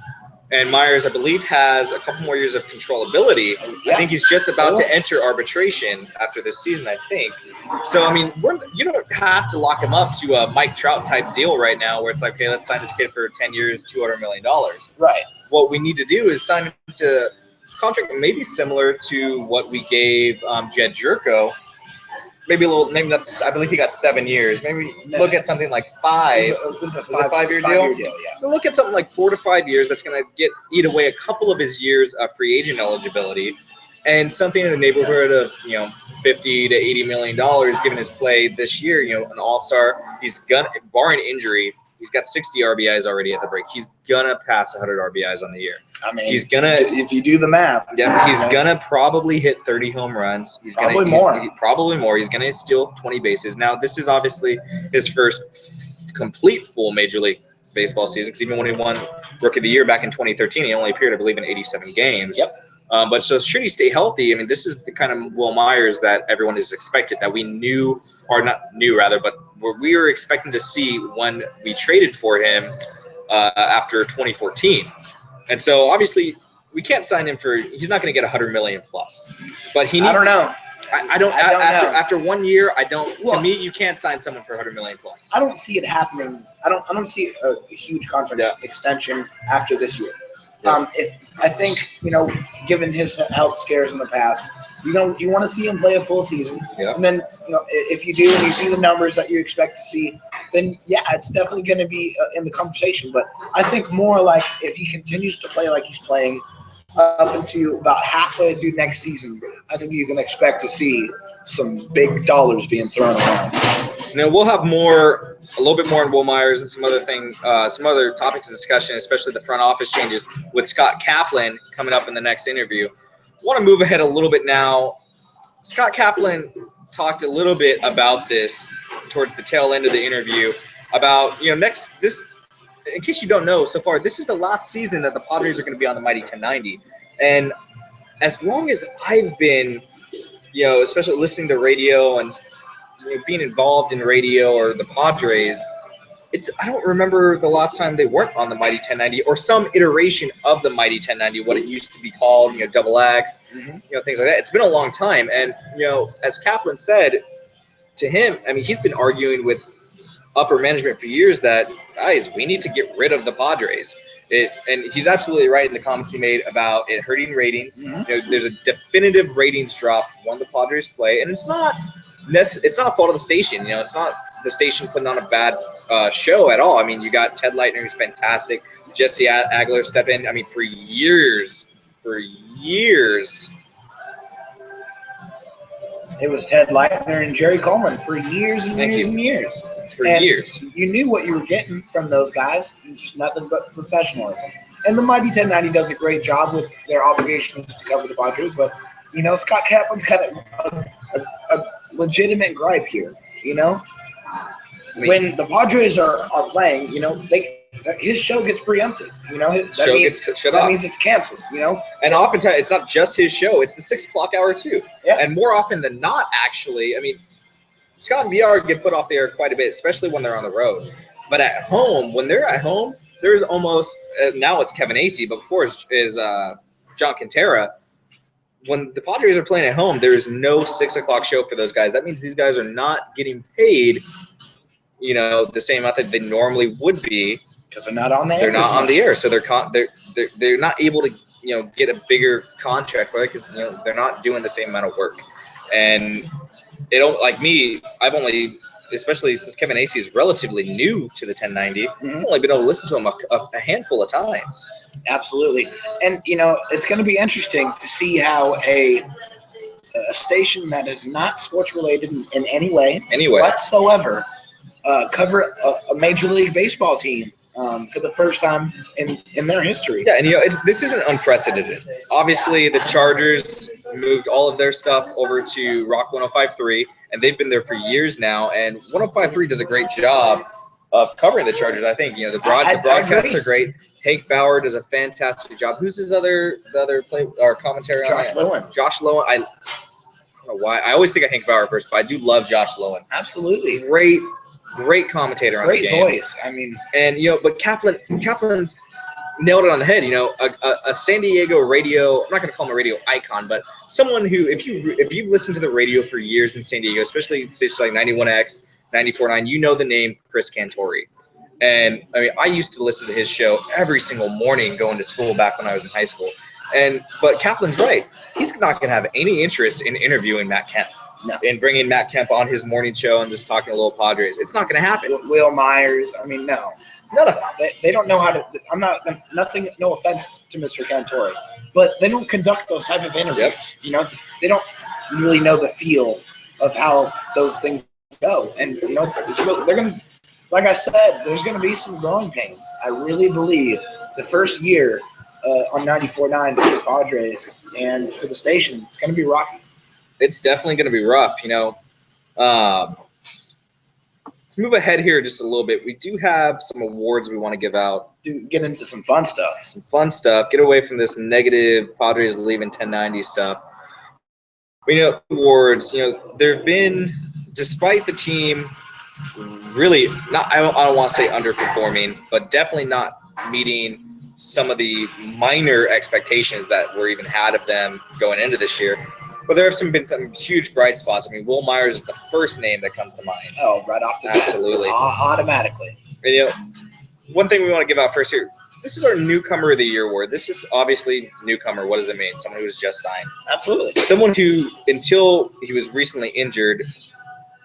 and Myers, I believe, has a couple more years of controllability. Yeah. I think he's just about to enter arbitration after this season, I think. So, I mean, you don't have to lock him up to a Mike Trout type deal right now where it's like, okay, let's sign this kid for 10 years, $200 million. Right. What we need to do is sign him to contract maybe similar to what we gave Jed Jerko. Maybe maybe not. I believe he got 7 years. Maybe look at something like 5. It was a 5-year deal. Yeah. So look at something like 4 to 5 years. That's going to eat away a couple of his years of free agent eligibility, and something in the neighborhood of $50 to $80 million given his play this year. An all-star. He's gonna, barring injury, he's got 60 RBIs already at the break. He's gonna pass 100 RBIs on the year. I mean, he's gonna. If you do the math, he's gonna probably hit 30 home runs. He's probably more. Probably more. He's gonna steal 20 bases. Now, this is obviously his first complete full Major League Baseball season. Because even when he won Rookie of the Year back in 2013, he only appeared, I believe, in 87 games. Yep. But so should he stay healthy? I mean, this is the kind of Will Myers that everyone is expected, that we knew, or not knew rather, but we were expecting to see when we traded for him after 2014. And so obviously we can't sign him for. He's not going to get $100 million plus. But he needs. I don't know. I don't know. After 1 year, I don't. Well, to me, you can't sign someone for $100 million plus. I don't see it happening. I don't see a huge contract extension after this year. Yeah. I think, given his health scares in the past, you want to see him play a full season. Yeah. And then, if you do and you see the numbers that you expect to see, then yeah, it's definitely going to be in the conversation. But I think more like if he continues to play like he's playing up into about halfway through next season, I think you can expect to see some big dollars being thrown around. We'll have a little bit more on Will Myers and some other topics of discussion, especially the front office changes with Scott Kaplan coming up in the next interview. I want to move ahead a little bit now. Scott Kaplan talked a little bit about this towards the tail end of the interview about, in case you don't know, so far, this is the last season that the Padres are going to be on the mighty 1090. And as long as I've been, especially listening to radio and being involved in radio or the Padres, I don't remember the last time they weren't on the mighty 1090 or some iteration of the mighty 1090, what it used to be called, Double X, things like that. It's been a long time. And, as Kaplan said to him, I mean, he's been arguing with upper management for years that, guys, we need to get rid of the Padres. And he's absolutely right in the comments he made about it hurting ratings. Mm-hmm. There's a definitive ratings drop when the Padres play, and it's not a fault of the station. It's not the station putting on a bad show at all. I mean, you got Ted Leitner, who's fantastic. Jesse Agler step in. I mean, for years. It was Ted Leitner and Jerry Coleman for years and Thank years you. and years. For And years. you knew what you were getting from those guys, just nothing but professionalism. And the Mighty 1090 does a great job with their obligations to cover the Padres, but Scott Kaplan's got a legitimate gripe here. When the Padres are playing, his show gets preempted. That means it's canceled. And oftentimes it's not just his show; it's the 6 o'clock hour too. Yeah. And more often than not, actually, I mean, Scott and VR get put off the air quite a bit, especially when they're on the road. But at home, when they're at home, there's almost now it's Kevin Acee, but before is John Quintera. When the Padres are playing at home, there is no 6 o'clock show for those guys. That means these guys are not getting paid, the same amount that they normally would be because they're not on the air. They're not on the air, so they're not able to get a bigger contract for it because they're not doing the same amount of work. And it don't like me. I've only, especially since Kevin Acee is relatively new to the 1090, I've only been able to listen to him a handful of times. Absolutely, and it's going to be interesting to see how a station that is not sports related in any way whatsoever cover a Major League Baseball team for the first time in their history. Yeah, and this isn't unprecedented. Obviously, the Chargers moved all of their stuff over to Rock 105.3, and they've been there for years now. And 105.3 does a great job of covering the Chargers. I think the broadcasts are great. Hank Bauer does a fantastic job. Who's the other commentary on that? Josh Lowen. I don't know why. I always think of Hank Bauer first, but I do love Josh Lowen. Absolutely. Great commentator on the game. Great voice. I mean, and but Kaplan nailed it on the head. A San Diego radio. I'm not going to call him a radio icon, but someone who, if you've listened to the radio for years in San Diego, especially stations like 91X, 94.9, the name Chris Cantori. And I mean, I used to listen to his show every single morning going to school back when I was in high school. But Kaplan's right. He's not going to have any interest in interviewing Matt Kemp. No. And bringing Matt Kemp on his morning show and just talking a little Padres. It's not going to happen. Will Myers. I mean, no. None of them. They don't know how to. I'm not. Nothing. No offense to Mr. Cantori, but they don't conduct those type of interviews. Yep. They don't really know the feel of how those things go. And it's really, they're gonna. Like I said, there's gonna be some growing pains. I really believe the first year on 94.9 for the Padres and for the station, it's gonna be rocky. It's definitely going to be rough, Let's move ahead here just a little bit. We do have some awards we want to give out. Get into some fun stuff. Get away from this negative Padres leaving 1090 stuff. Awards, there have been, despite the team really not, I don't want to say underperforming, but definitely not meeting some of the minor expectations that were even had of them going into this year. But there have been some huge bright spots. I mean, Will Myers is the first name that comes to mind. Oh, right off the bat. Absolutely. Automatically. And, one thing we want to give out first here, this is our Newcomer of the Year award. This is obviously newcomer. What does it mean? Someone who was just signed. Absolutely. Someone who, until he was recently injured,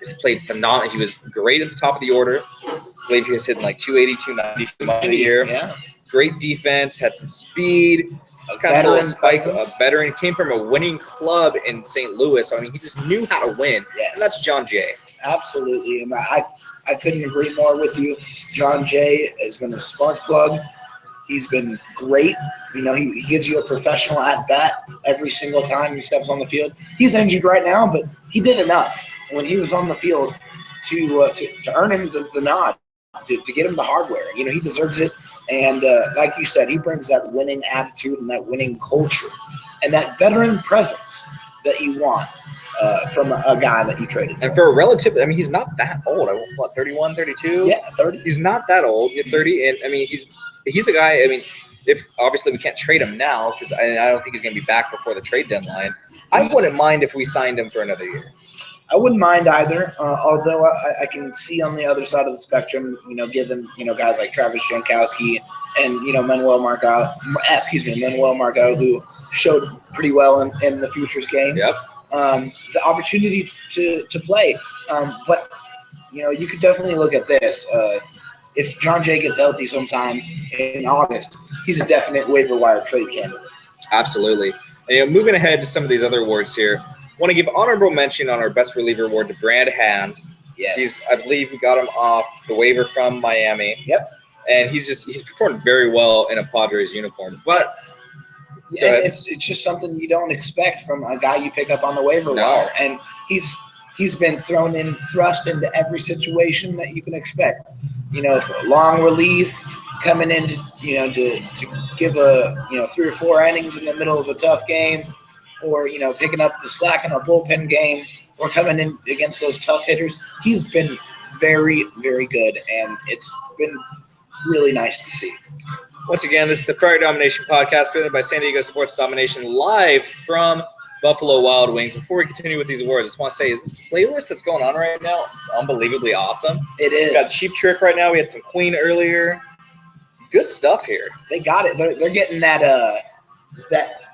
has played phenomenal. He was great at the top of the order. I believe he was hitting like 280, 290 for much of the year. Yeah. Great defense, had some speed. A veteran, came from a winning club in St. Louis. I mean, he just knew how to win. Yes. And that's John Jay. Absolutely. And I couldn't agree more with you. John Jay has been a spark plug. He's been great. He gives you a professional at bat every single time he steps on the field. He's injured right now, but he did enough when he was on the field to earn him the nod. To get him the hardware. He deserves it. And like you said, he brings that winning attitude and that winning culture and that veteran presence that you want from a guy that you traded for. And for a relative, I mean, he's not that old. 31, 32? Yeah, 30. He's not that old. You're 30. And, I mean, he's a guy, I mean, if obviously we can't trade him now because I don't think he's going to be back before the trade deadline. I wouldn't mind if we signed him for another year. I wouldn't mind either, although I can see on the other side of the spectrum, given, guys like Travis Jankowski and, Manuel Margot, who showed pretty well in the Futures game. Yep. The opportunity to play. But, you could definitely look at this. If John Jay gets healthy sometime in August, he's a definite waiver wire trade candidate. Absolutely. And, moving ahead to some of these other awards here. Want to give honorable mention on our best reliever award to Brand Hand. Yes. I believe we got him off the waiver from Miami. Yep. And he's performed very well in a Padres uniform. But and it's just something you don't expect from a guy you pick up on the waiver wire. And he's been thrust into every situation that you can expect. You know, for long relief, coming in to give a 3 or 4 innings in the middle of a tough game, or picking up the slack in a bullpen game, or coming in against those tough hitters. He's been very, very good, and it's been really nice to see. Once again, this is the Friar Domination podcast presented by San Diego Sports Domination, live from Buffalo Wild Wings. Before we continue with these awards, I just want to say, is this playlist that's going on right now, it's unbelievably awesome. It is. We got Cheap Trick right now. We had some Queen earlier. Good stuff here. They got it. They're getting that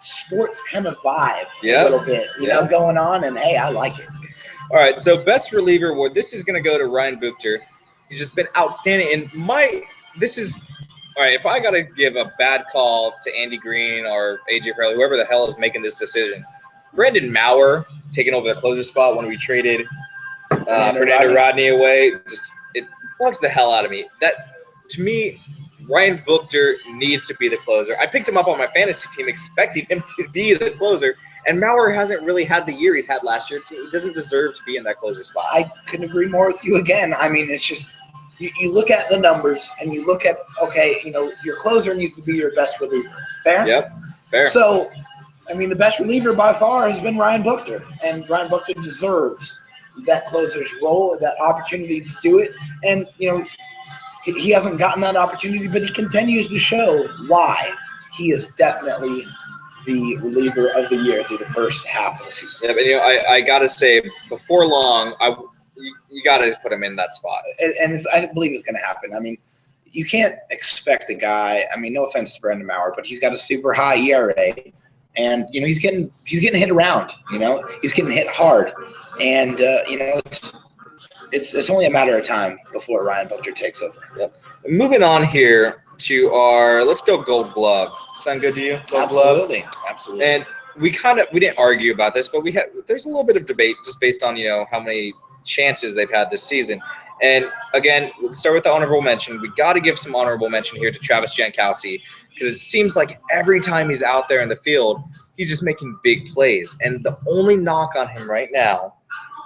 sports kind of vibe a little bit, you know, going on, and hey, I like it. All right, so best reliever award. This is going to go to Ryan Buchter. He's just been outstanding. And all right, if I got to give a bad call to Andy Green or AJ Presley, whoever the hell is making this decision, Brandon Maurer taking over the closer spot when we traded Fernando Rodney away, it bugs the hell out of me. That, to me, Ryan Buchter needs to be the closer. I picked him up on my fantasy team expecting him to be the closer, and Maurer hasn't really had the year he's had last year. He doesn't deserve to be in that closer spot. I couldn't agree more with you again. I mean, it's just you look at the numbers and you look at, okay, your closer needs to be your best reliever. Fair? Yep, fair. So, I mean, the best reliever by far has been Ryan Buchter, and Ryan Buchter deserves that closer's role, that opportunity to do it. And, he hasn't gotten that opportunity, but he continues to show why he is definitely the reliever of the year through the first half of the season. Yeah, but I gotta say, before long, you gotta put him in that spot. And I believe it's gonna happen. I mean, you can't expect a guy. I mean, no offense to Brandon Maurer, but he's got a super high ERA, and he's getting hit around. He's getting hit hard, and It's only a matter of time before Ryan Buchter takes over. Yep. Moving on here to let's go Gold Glove. Sound good to you? Gold Glove? Absolutely. And we didn't argue about this, but there's a little bit of debate just based on, how many chances they've had this season. And again, let's start with the honorable mention. We got to give some honorable mention here to Travis Jankowski, because it seems like every time he's out there in the field, he's just making big plays. And the only knock on him right now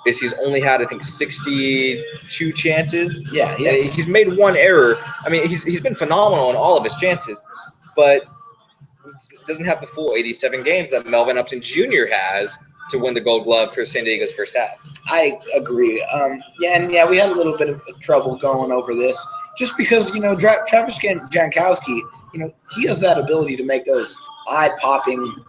is he's only had, I think, 62 chances. Yeah. He's made one error. I mean, he's been phenomenal in all of his chances, but doesn't have the full 87 games that Melvin Upton Jr. has to win the Gold Glove for San Diego's first half. I agree. We had a little bit of trouble going over this just because, Travis Jankowski, he has that ability to make those eye-popping,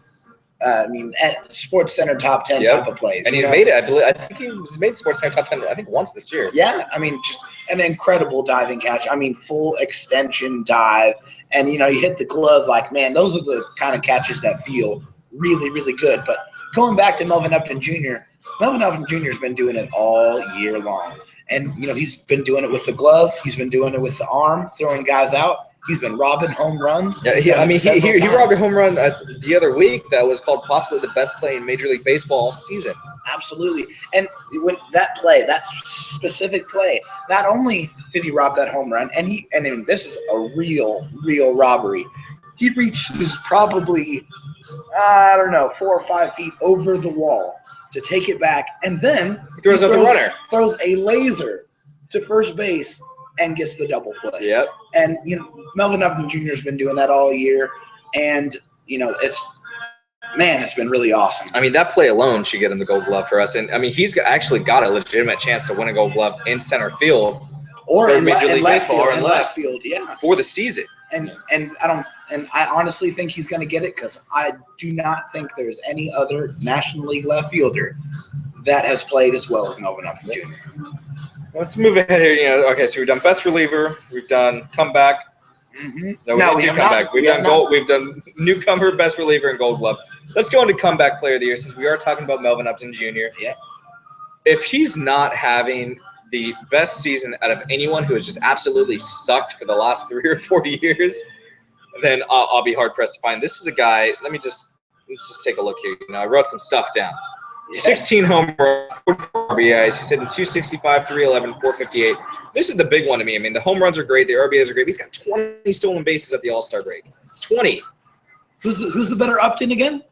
at Sports Center top 10 type of plays. And he's made it, I think he's made Sports Center top 10, I think, once this year. Yeah, I mean, just an incredible diving catch. I mean, full extension dive. And, you hit the glove like, man, those are the kind of catches that feel really, really good. But going back to Melvin Upton Jr., Melvin Upton Jr. has been doing it all year long. And, he's been doing it with the glove. He's been doing it with the arm, throwing guys out. He's been robbing home runs. Yeah, he robbed a home run the other week that was called possibly the best play in Major League Baseball all season. Absolutely. And when that specific play, not only did he rob that home run, and this is a real robbery. He reaches probably, 4 or 5 feet over the wall to take it back, and then he throws out the runner. Throws a laser to first base and gets the double play. Yep. And Melvin Upton Jr. has been doing that all year, and it's been really awesome. I mean, that play alone should get him the Gold Glove for us. And I mean, he's actually got a legitimate chance to win a Gold Glove in center field or in Major League Baseball or in left field, yeah, for the season. And I honestly think he's going to get it, because I do not think there's any other National League left fielder that has played as well as Melvin Upton Jr. Let's move ahead here. Okay, so we've done best reliever, we've done comeback. Mm-hmm. No, we didn't do comeback. We've done gold. We've done newcomer, best reliever, and Gold Glove. Let's go into comeback player of the year, since we are talking about Melvin Upton Jr. Yeah. If he's not having the best season out of anyone who has just absolutely sucked for the last 3 or 4 years, then I'll be hard pressed to find. This is a guy. Let's just take a look here. I wrote some stuff down. 16 home runs, 44 RBIs. He's hitting 265, 311, 458. This is the big one to me. I mean, the home runs are great. The RBIs are great. He's got 20 stolen bases at the All-Star break. 20. Who's the better Upton again?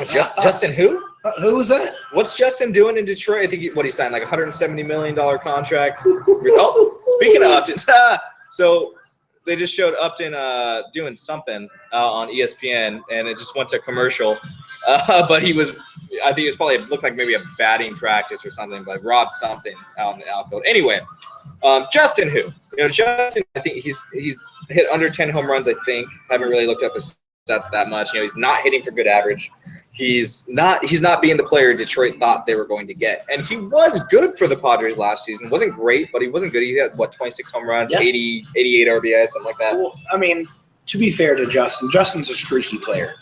Justin who? Who was that? What's Justin doing in Detroit? I think he signed like a $170 million contract. Oh, speaking of Upton, so they just showed Upton doing something on ESPN, and it just went to commercial. But I think it was probably looked like maybe a batting practice or something, but robbed something out in the outfield. Anyway, Justin who? Justin, I think he's hit under 10 home runs. I think haven't really looked up his stats that much. He's not hitting for good average. He's not being the player Detroit thought they were going to get. And he was good for the Padres last season. Wasn't great, but he wasn't good. He had 26 home runs, 80, 88 RBIs, something like that. Well, I mean, to be fair to Justin, Justin's a streaky player.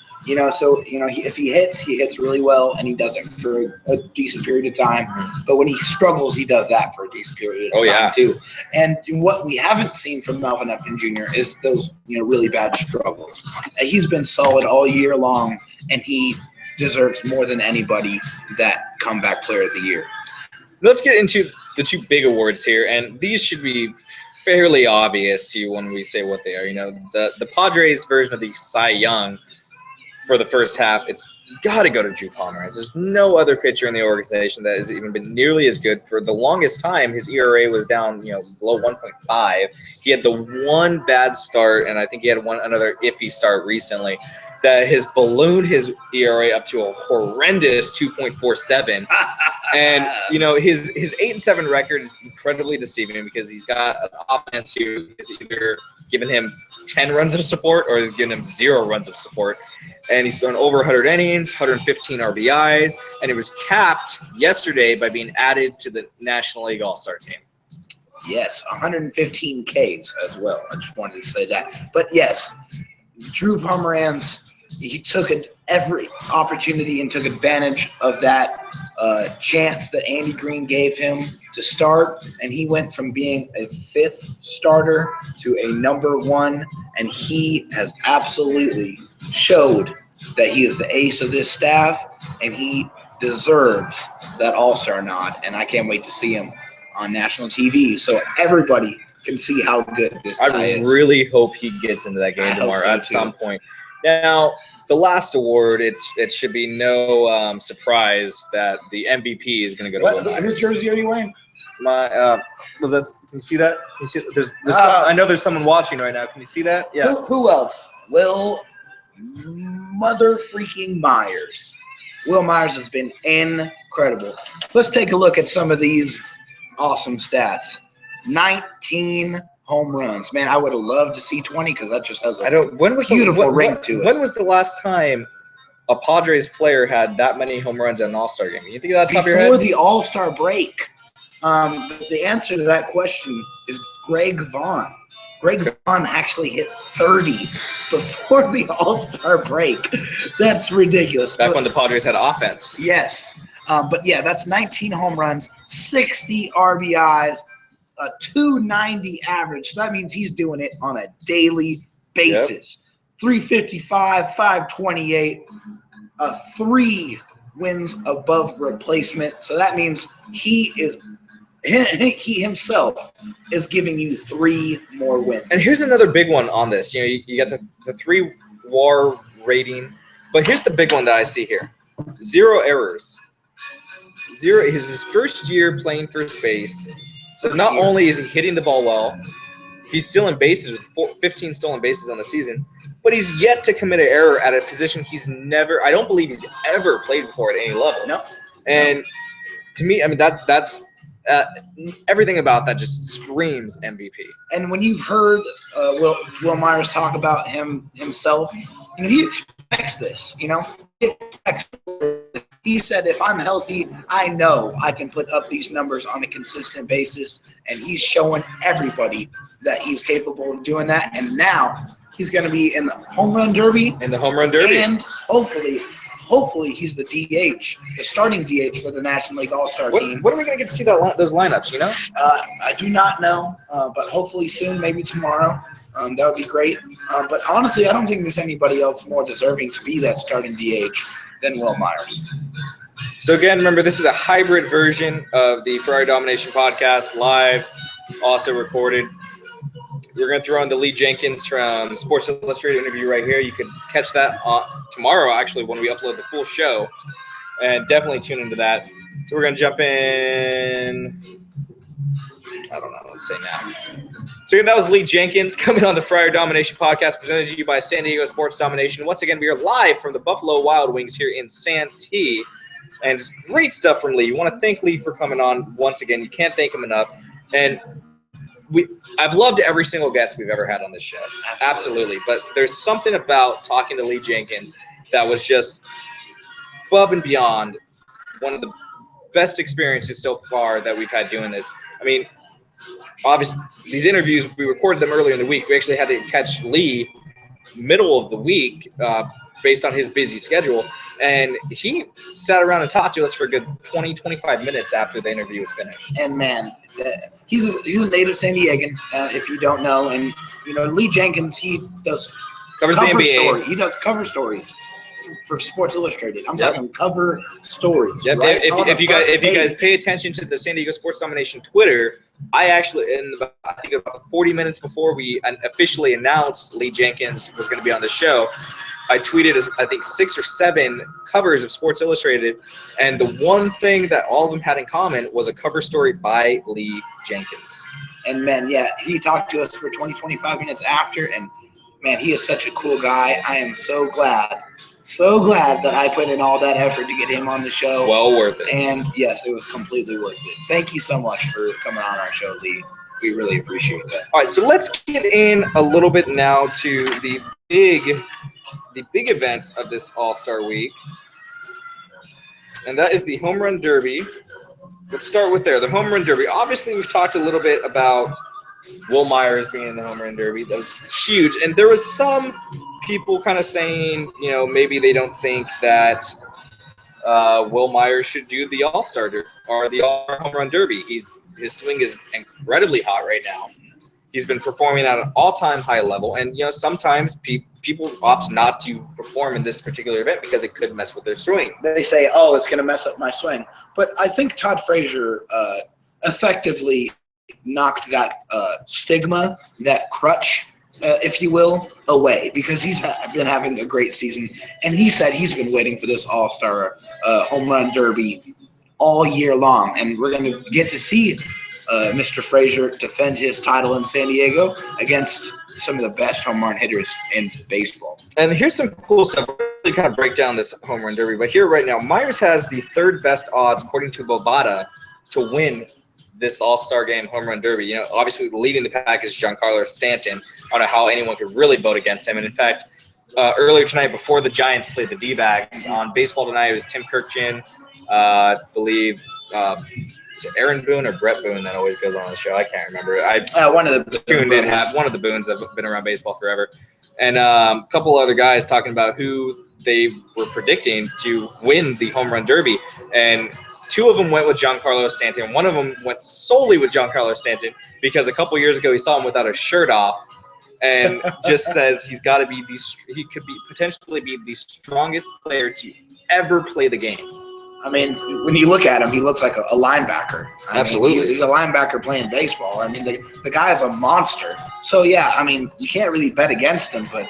So if he hits really well, and he does it for a decent period of time. But when he struggles, he does that for a decent period of time too. And what we haven't seen from Melvin Upton Jr. is those really bad struggles. He's been solid all year long, and he deserves more than anybody that comeback player of the year. Let's get into the two big awards here, and these should be fairly obvious to you when we say what they are. The Padres version of the Cy Young for the first half, it's got to go to Drew Pomeranz. There's no other pitcher in the organization that has even been nearly as good. For the longest time, his ERA was down, below 1.5. He had the one bad start, and I think he had another iffy start recently that has ballooned his ERA up to a horrendous 2.47. And his 8-7 record is incredibly deceiving because he's got an offense who is either giving him 10 runs of support or is giving him 0 runs of support. And he's thrown over 100 innings, 115 RBIs, and it was capped yesterday by being added to the National League All-Star team. Yes, 115 Ks as well. I just wanted to say that. But yes, Drew Pomeranz, he took every opportunity and took advantage of that chance that Andy Green gave him to start, and he went from being a 5th starter to a number 1, and he has absolutely showed that he is the ace of this staff, and he deserves that All-Star nod, and I can't wait to see him on national TV so everybody can see how good this guy is. I really hope he gets into that game tomorrow at some point. Now, the last award, it should be no surprise that the MVP is going to go to Will Myers. Whose jersey are you wearing? Can you see that? Can you see it? There's I know there's someone watching right now. Can you see that? Yeah. Who else? Will Mother freaking Myers. Will Myers has been incredible. Let's take a look at some of these awesome stats. 19 home runs. Man, I would have loved to see 20 because that just has a beautiful ring to it. When was the last time a Padres player had that many home runs in an All-Star game? You think of that top of your head? Before the All-Star break. The answer to that question is Greg Vaughn. Greg Vaughn actually hit 30 before the All-Star break. That's ridiculous. Back when the Padres had offense. Yes. But yeah, that's 19 home runs, 60 RBIs, a 290 average. So that means he's doing it on a daily basis. Yep. 355, 528, 3 wins above replacement. So that means he himself is giving you 3 more wins. And here's another big one on this. You got the 3 WAR rating, but here's the big one that I see here: 0 errors. 0. This is his first year playing first base. So not only is he hitting the ball well, he's stealing bases with 15 stolen bases on the season, but he's yet to commit an error at a position I don't believe he's ever played before at any level. No. And to me, I mean, that's everything about that just screams MVP. And when you've heard Will Myers talk about himself, he expects this. He said, if I'm healthy, I know I can put up these numbers on a consistent basis, and he's showing everybody that he's capable of doing that. And now he's going to be in the home run derby. And hopefully he's the DH, the starting DH for the National League All-Star team. When are we going to get to see those lineups, I do not know, but hopefully soon, maybe tomorrow. That would be great. But honestly, I don't think there's anybody else more deserving to be that starting DH than Will Myers. So again, remember, this is a hybrid version of the Friar Domination podcast, live, also recorded. We're going to throw in the Lee Jenkins from Sports Illustrated interview right here. You can catch that tomorrow, actually, when we upload the full show. And definitely tune into that. So we're going to jump in. I don't know what to say now. So that was Lee Jenkins coming on the Friar Domination podcast, presented to you by San Diego Sports Domination. Once again, we are live from the Buffalo Wild Wings here in Santee. And it's great stuff from Lee. You want to thank Lee for coming on once again. You can't thank him enough. And I've loved every single guest we've ever had on this show. Absolutely. But there's something about talking to Lee Jenkins that was just above and beyond one of the best experiences so far that we've had doing this. I mean, obviously, these interviews, we recorded them earlier in the week. We actually had to catch Lee middle of the week based on his busy schedule. And he sat around and talked to us for a good 20, 25 minutes after the interview was finished. And, man, he's a native San Diegan, if you don't know. And, you know, Lee Jenkins, he does Covers the NBA. story. He does cover stories for Sports Illustrated. I'm talking cover stories. Yep. Right If you guys pay attention to the San Diego Sports Domination Twitter, I actually, I think about 40 minutes before we officially announced Lee Jenkins was going to be on the show, I tweeted, I think, 6 or 7 covers of Sports Illustrated, and the one thing that all of them had in common was a cover story by Lee Jenkins. And, man, yeah, he talked to us for 20, 25 minutes after, and, man, he is such a cool guy. I am so glad that I put in all that effort to get him on the show. Well worth it. And, yes, it was completely worth it. Thank you so much for coming on our show, Lee. We really appreciate that. All right, so let's get in a little bit now to the big events of this All-Star Week, and that is the Home Run Derby. Let's start with the Home Run Derby. Obviously, we've talked a little bit about Will Myers being in the Home Run Derby. That was huge, and there was some people kind of saying, you know, maybe they don't think that Will Myers should do the All-Star or the Home Run Derby. His swing is incredibly hot right now. He's been performing at an all-time high level, and you know sometimes people opt not to perform in this particular event because it could mess with their swing. They say, "Oh, it's going to mess up my swing," but I think Todd Frazier effectively knocked that stigma, that crutch, if you will, away because he's been having a great season, and he said he's been waiting for this All-Star Home Run Derby all year long, and we're going to get to see Mr. Frazier defend his title in San Diego against some of the best home run hitters in baseball. And here's some cool stuff. We'll really kind of break down this Home Run Derby. But here right now, Myers has the 3rd best odds, according to Bovada, to win this All-Star Game Home Run Derby. You know, obviously leading the pack is Giancarlo Stanton. I don't know how anyone could really vote against him. And in fact, earlier tonight, before the Giants played the D-backs, on Baseball Tonight, it was Tim Kirkchin, I believe, is it Aaron Boone or Brett Boone that always goes on the show? I can't remember. One of the tuned in, one of the Boones that have been around baseball forever, and a couple other guys talking about who they were predicting to win the Home Run Derby, and 2 of them went with Giancarlo Stanton. One of them went solely with Giancarlo Stanton because a couple years ago he saw him without a shirt off, and just says he could potentially be the strongest player to ever play the game. I mean, when you look at him, he looks like a linebacker. Absolutely. He's a linebacker playing baseball. I mean, the guy is a monster. So, yeah, I mean, you can't really bet against him, but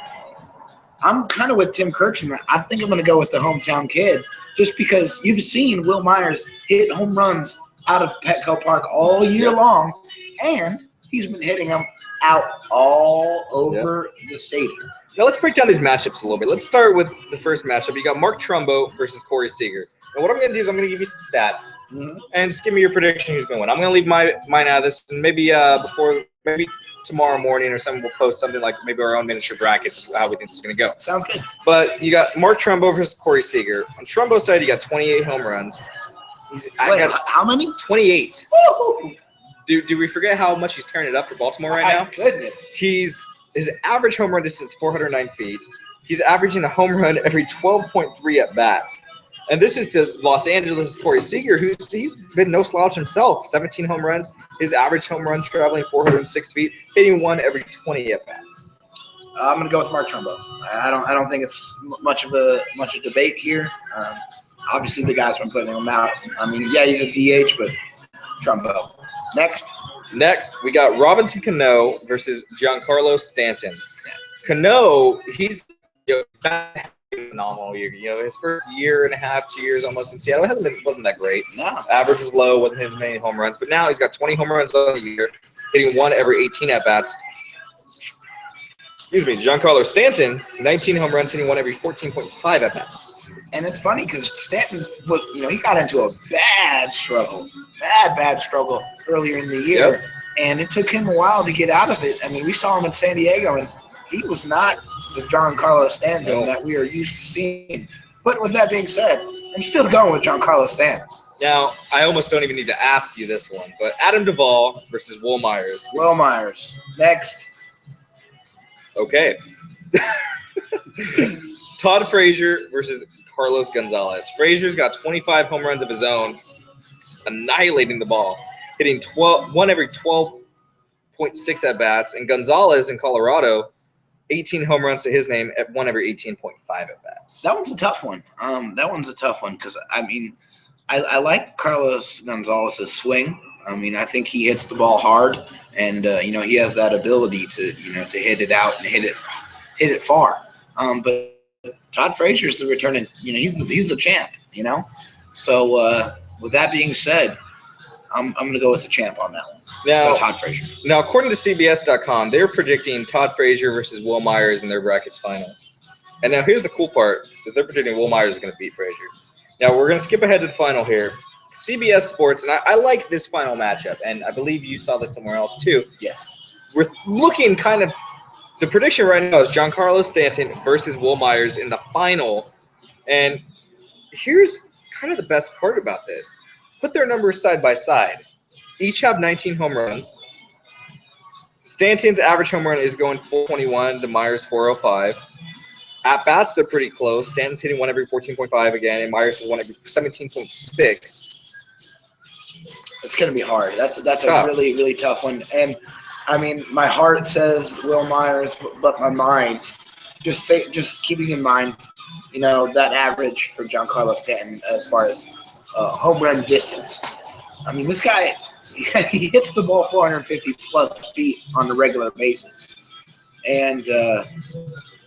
I'm kind of with Tim Kirchner. I think I'm going to go with the hometown kid just because you've seen Will Myers hit home runs out of Petco Park all year long, and he's been hitting them out all over the stadium. Now, let's break down these matchups a little bit. Let's start with the first matchup. You got Mark Trumbo versus Corey Seager. And what I'm going to do is I'm going to give you some stats, and just give me your prediction who's going to win. I'm going to leave mine out of this, and maybe maybe tomorrow morning or something we'll post something like maybe our own miniature brackets of how we think this is going to go. Sounds good. But you got Mark Trumbo versus Corey Seager. On Trumbo's side, you got 28 home runs. How many? 28. Woo! Do we forget how much he's turning it up for Baltimore right now? My goodness. His average home run distance is 409 feet. He's averaging a home run every 12.3 at bats. And this is to Los Angeles' Corey Seager, he's been no slouch himself. 17 home runs. His average home run traveling 406 feet, hitting 1 every 20 at bats. I'm going to go with Mark Trumbo. I don't think it's much of a debate here. obviously the guy's been putting him out. I mean, yeah, he's a DH, but Trumbo. Next, we got Robinson Cano versus Giancarlo Stanton. Cano, he's phenomenal year. His first year and a half, 2 years almost in Seattle wasn't that great. No. Average was low, wasn't hitting many home runs, but now he's got 20 home runs on the year, hitting one every 18 at bats. Excuse me, Giancarlo Stanton, 19 home runs, hitting one every 14.5 at bats. And it's funny because Stanton, he got into a bad struggle earlier in the year, Yep. and it took him a while to get out of it. I mean, we saw him in San Diego, and he was not the Giancarlo Stanton that we are used to seeing. But with that being said, I'm still going with Giancarlo Stanton. Now, I almost don't even need to ask you this one, but Adam Duvall versus Will Myers. Will Myers. Next. Okay. Todd Frazier versus Carlos Gonzalez. Frazier's got 25 home runs of his own, annihilating the ball, hitting one every 12.6 at bats, and Gonzalez in Colorado, 18 home runs to his name at one every 18.5 at bats. That one's a tough one. Because I mean, I like Carlos Gonzalez's swing. I mean, I think he hits the ball hard, and he has that ability to to hit it out and hit it far. But Todd Frazier's the returning. He's the champ. So with that being said, I'm going to go with the champ on that one. Now, Todd Frazier. Now, according to CBS.com, they're predicting Todd Frazier versus Will Myers in their brackets final. And now here's the cool part, is they're predicting Will Myers is going to beat Frazier. Now, we're going to skip ahead to the final here. CBS Sports, and I like this final matchup, and I believe you saw this somewhere else too. Yes. We're looking kind of – the prediction right now is Giancarlo Stanton versus Will Myers in the final. And here's kind of the best part about this. Put their numbers side by side. Each have 19 home runs. Stanton's average home run is going 421 to Myers 405. At bats, they're pretty close. Stanton's hitting one every 14.5 again, and Myers is one every 17.6. It's going to be hard. That's a really, really tough one. And, I mean, my heart says Will Myers, but my mind, just keeping in mind, that average for Giancarlo Stanton as far as home run distance. I mean, this guy, he hits the ball 450-plus feet on a regular basis. And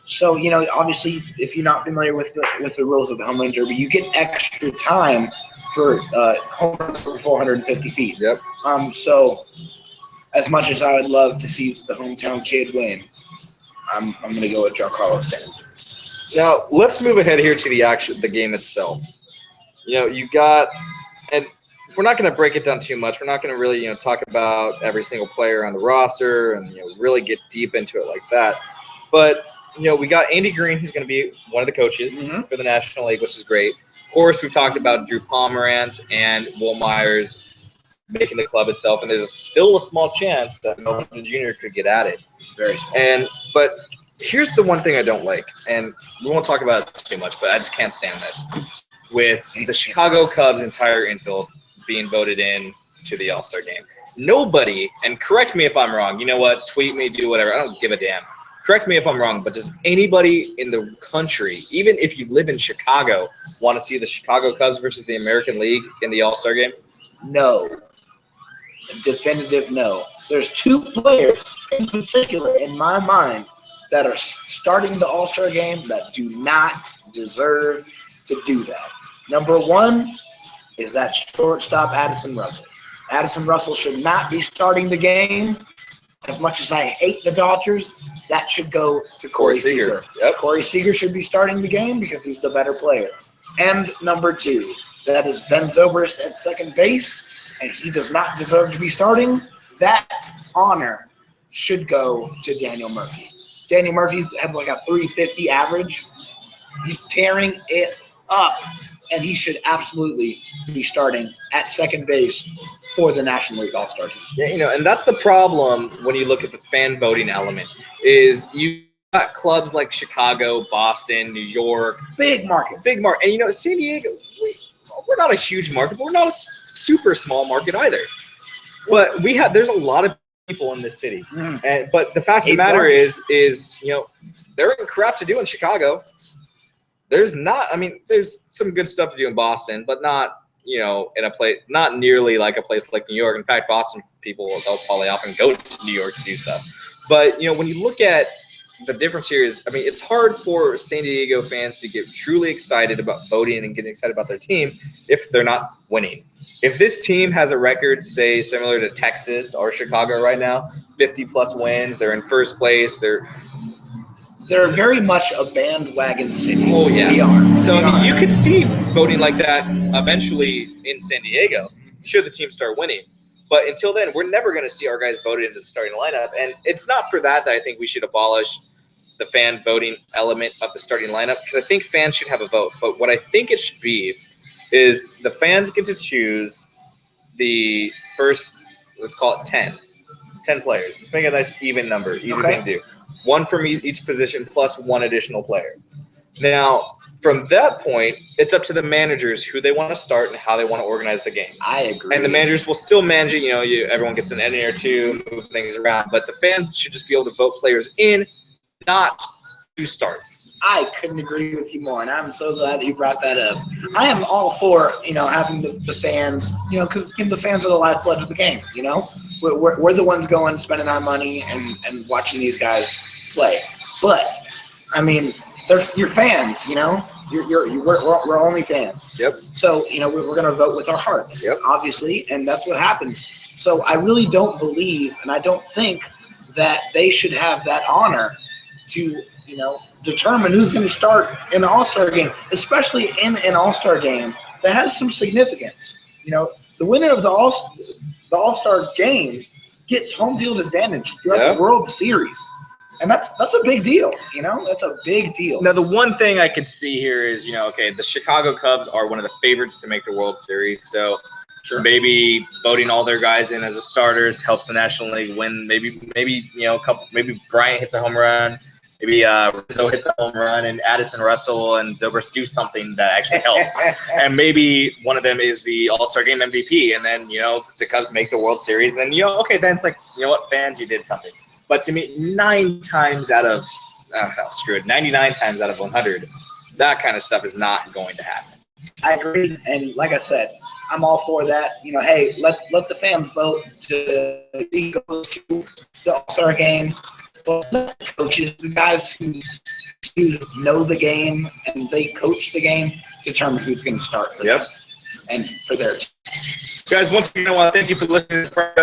so, obviously, if you're not familiar with the rules of the home run derby, you get extra time for home runs for 450 feet. Yep. So, as much as I would love to see the hometown kid win, I'm going to go with Giancarlo Stanton. Now, let's move ahead here to the game itself. You got – and we're not going to break it down too much. We're not going to really, talk about every single player on the roster and, really get deep into it like that. But, we got Andy Green, who's going to be one of the coaches for the National League, which is great. Of course, we've talked about Drew Pomeranz and Will Myers making the club itself, and there's still a small chance that Melvin Jr. could get at it. Very small. But here's the one thing I don't like, and we won't talk about it too much, but I just can't stand this. With the Chicago Cubs' entire infield being voted in to the All-Star game. Nobody, and correct me if I'm wrong, you know what, tweet me, do whatever, I don't give a damn. Correct me if I'm wrong, but does anybody in the country, even if you live in Chicago, want to see the Chicago Cubs versus the American League in the All-Star game? No. Definitive no. There's two players in particular in my mind that are starting the All-Star game that do not deserve to do that. Number one is that shortstop Addison Russell. Addison Russell should not be starting the game. As much as I hate the Dodgers, that should go to Corey Seager. Yep. Corey Seager should be starting the game because he's the better player. And number two, that is Ben Zobrist at second base, and he does not deserve to be starting. That honor should go to Daniel Murphy. Daniel Murphy has like a 350 average. He's tearing it up, and he should absolutely be starting at second base for the National League All-Star team. Yeah, and that's the problem when you look at the fan voting element, is you got clubs like Chicago, Boston, New York. Big markets. And, San Diego, we're not a huge market, but we're not a super small market either. But there's a lot of people in this city. But the fact of the matter is, there ain't crap to do in Chicago. there's not. I mean, there's some good stuff to do in Boston, but not, you know, in a place, not nearly like a place like New York. In fact, Boston people, they'll probably often go to New York to do stuff. But, you know, when you look at the difference here is, I mean, it's hard for San Diego fans to get truly excited about voting and getting excited about their team if they're not winning. If this team has a record, say, similar to Texas or Chicago right now, 50-plus wins, they're in first place, they're very much a bandwagon city. Oh, yeah. We are. So, We I mean, are. you could see voting like that eventually in San Diego, should the team start winning. But until then, we're never going to see our guys voted into the starting lineup. And it's not for that I think we should abolish the fan voting element of the starting lineup, because I think fans should have a vote. But what I think it should be is the fans get to choose the first, let's call it 10 players. Let's make a nice even number, easy thing to do. One from each position plus one additional player. Now, from that point, it's up to the managers who they want to start and how they want to organize the game. I agree. And the managers will still manage it. You know, everyone gets an inning or two, move things around. But the fans should just be able to vote players in, not who starts. I couldn't agree with you more, and I'm so glad that you brought that up. I am all for, you know, having the fans, you know, because the fans are the lifeblood of the game, you know. We're the ones going, spending our money and watching these guys play. But, I mean, they're your fans, you know. We're only fans. Yep. So, you know, we're going to vote with our hearts, obviously, and that's what happens. So I really don't believe, and I don't think that they should have that honor to, you know, determine who's going to start in the All-Star game, especially in an All-Star game that has some significance. You know, the winner of the All-Star game gets home field advantage throughout the World Series. And that's a big deal, you know? That's a big deal. Now, the one thing I could see here is, you know, okay, the Chicago Cubs are one of the favorites to make the World Series, so maybe voting all their guys in as the starters helps the National League win. Maybe you know, maybe Bryant hits a home run, maybe Rizzo hits a home run, and Addison Russell and Zobrist do something that actually helps. And maybe one of them is the All-Star Game MVP, and then, you know, the Cubs make the World Series, and then, you know, okay, then it's like, you know what, fans, you did something. But to me, 99 times out of 100, that kind of stuff is not going to happen. I agree, and like I said, I'm all for that. You know, hey, let the fans vote to go to the All-Star game. But let the coaches, the guys who know the game and they coach the game, determine who's going to start for them and for their team. Guys, once again, I want to thank you for listening to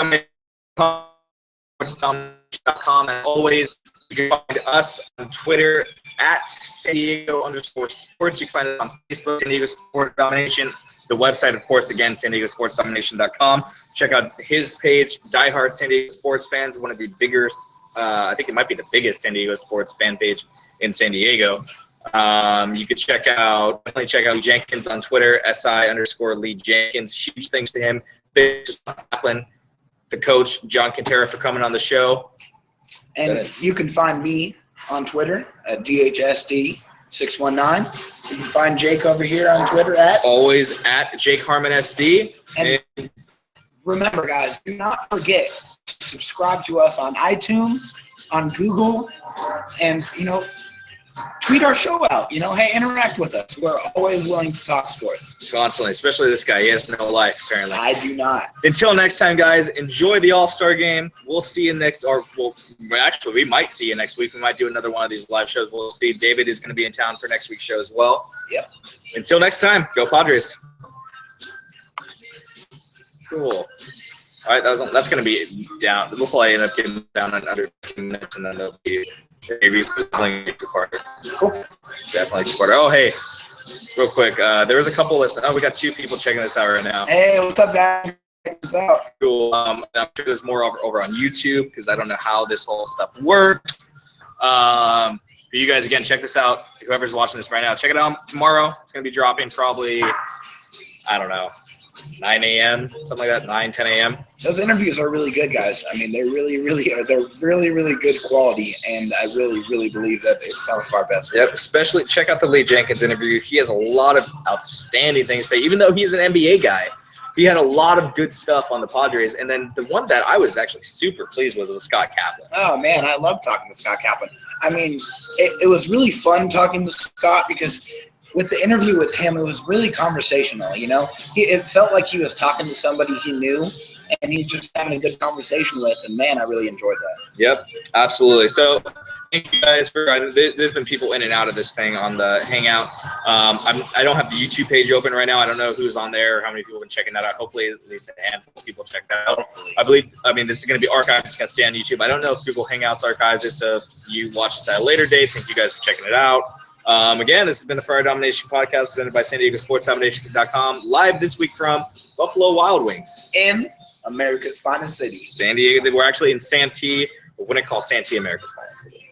Domination.com, and always you can find us on Twitter at San Diego_sports. You can find us on Facebook, San Diego Sports Domination. The website, of course, again, San Diego Sports Domination.com. Check out his page, Diehard San Diego Sports Fans, one of the biggest, I think it might be the biggest San Diego sports fan page in San Diego. You could definitely check out Lee Jenkins on Twitter, SI_Lee Jenkins. Huge thanks to him. Big Kaplan, the coach, John Quintero, for coming on the show. And you can find me on Twitter at DHSD619. You can find Jake over here on Twitter at Jake Harmon SD. And remember, guys, do not forget to subscribe to us on iTunes, on Google, and, you know, tweet our show out. You know, hey, interact with us. We're always willing to talk sports. Constantly, especially this guy. He has no life, apparently. I do not. Until next time, guys, enjoy the All-Star game. We'll see you we might see you next week. We might do another one of these live shows. We'll see. David is going to be in town for next week's show as well. Yep. Until next time, go Padres. Cool. All right, that's going to be down. We'll probably end up getting down in under 2 minutes, and then it'll be maybe definitely supporter. Cool. Definitely supporter. Oh, hey, real quick, there was a couple listeners. Oh, we got 2 people checking this out right now. Hey, what's up, guys? Check this out. Cool. I'm sure there's more over on YouTube because I don't know how this whole stuff works. For you guys, again, check this out. Whoever's watching this right now, check it out tomorrow. It's going to be dropping probably, I don't know, 9 a.m., something like that, 9, 10 a.m. Those interviews are really good, guys. I mean, they're really good quality, and I really believe that it's some of our best work. Yep, especially check out the Lee Jenkins interview. He has a lot of outstanding things to say. Even though he's an NBA guy, he had a lot of good stuff on the Padres. And then the one that I was actually super pleased with was Scott Kaplan. Oh, man, I love talking to Scott Kaplan. I mean, it was really fun talking to Scott because with the interview with him, it was really conversational. You know, it felt like he was talking to somebody he knew, and he was just having a good conversation with. And man, I really enjoyed that. Yep, absolutely. So thank you guys for. There's been people in and out of this thing on the Hangout. I don't have the YouTube page open right now. I don't know who's on there, or how many people have been checking that out. Hopefully, at least a handful of people check that out. I mean, this is going to be archived. It's going to stay on YouTube. I don't know if Google Hangouts archives it, so if you watch this at a later date, thank you guys for checking it out. Again, this has been the Friar Domination podcast presented by San Diego Sports Domination.com, live this week from Buffalo Wild Wings In America's finest city. San Diego. We're actually in Santee. We wouldn't call Santee America's finest city.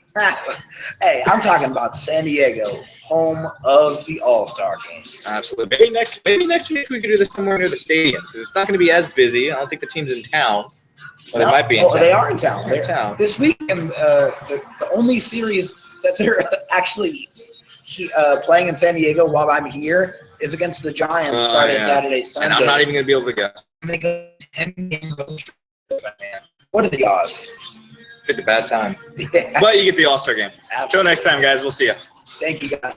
Hey, I'm talking about San Diego, home of the All-Star Game. Absolutely. Maybe next week we could do this somewhere near the stadium, because it's not going to be as busy. I don't think the team's in town. Well, they might be in town. They are in town. They're in town. This weekend, the only series that they're actually playing in San Diego while I'm here is against the Giants Friday, Saturday, Sunday. And I'm not even going to be able to go. They go 10 games road trip, man. What are the odds? Picked a bad time. Yeah. But you get the All-Star game. Absolutely. Until next time, guys. We'll see you. Thank you, guys.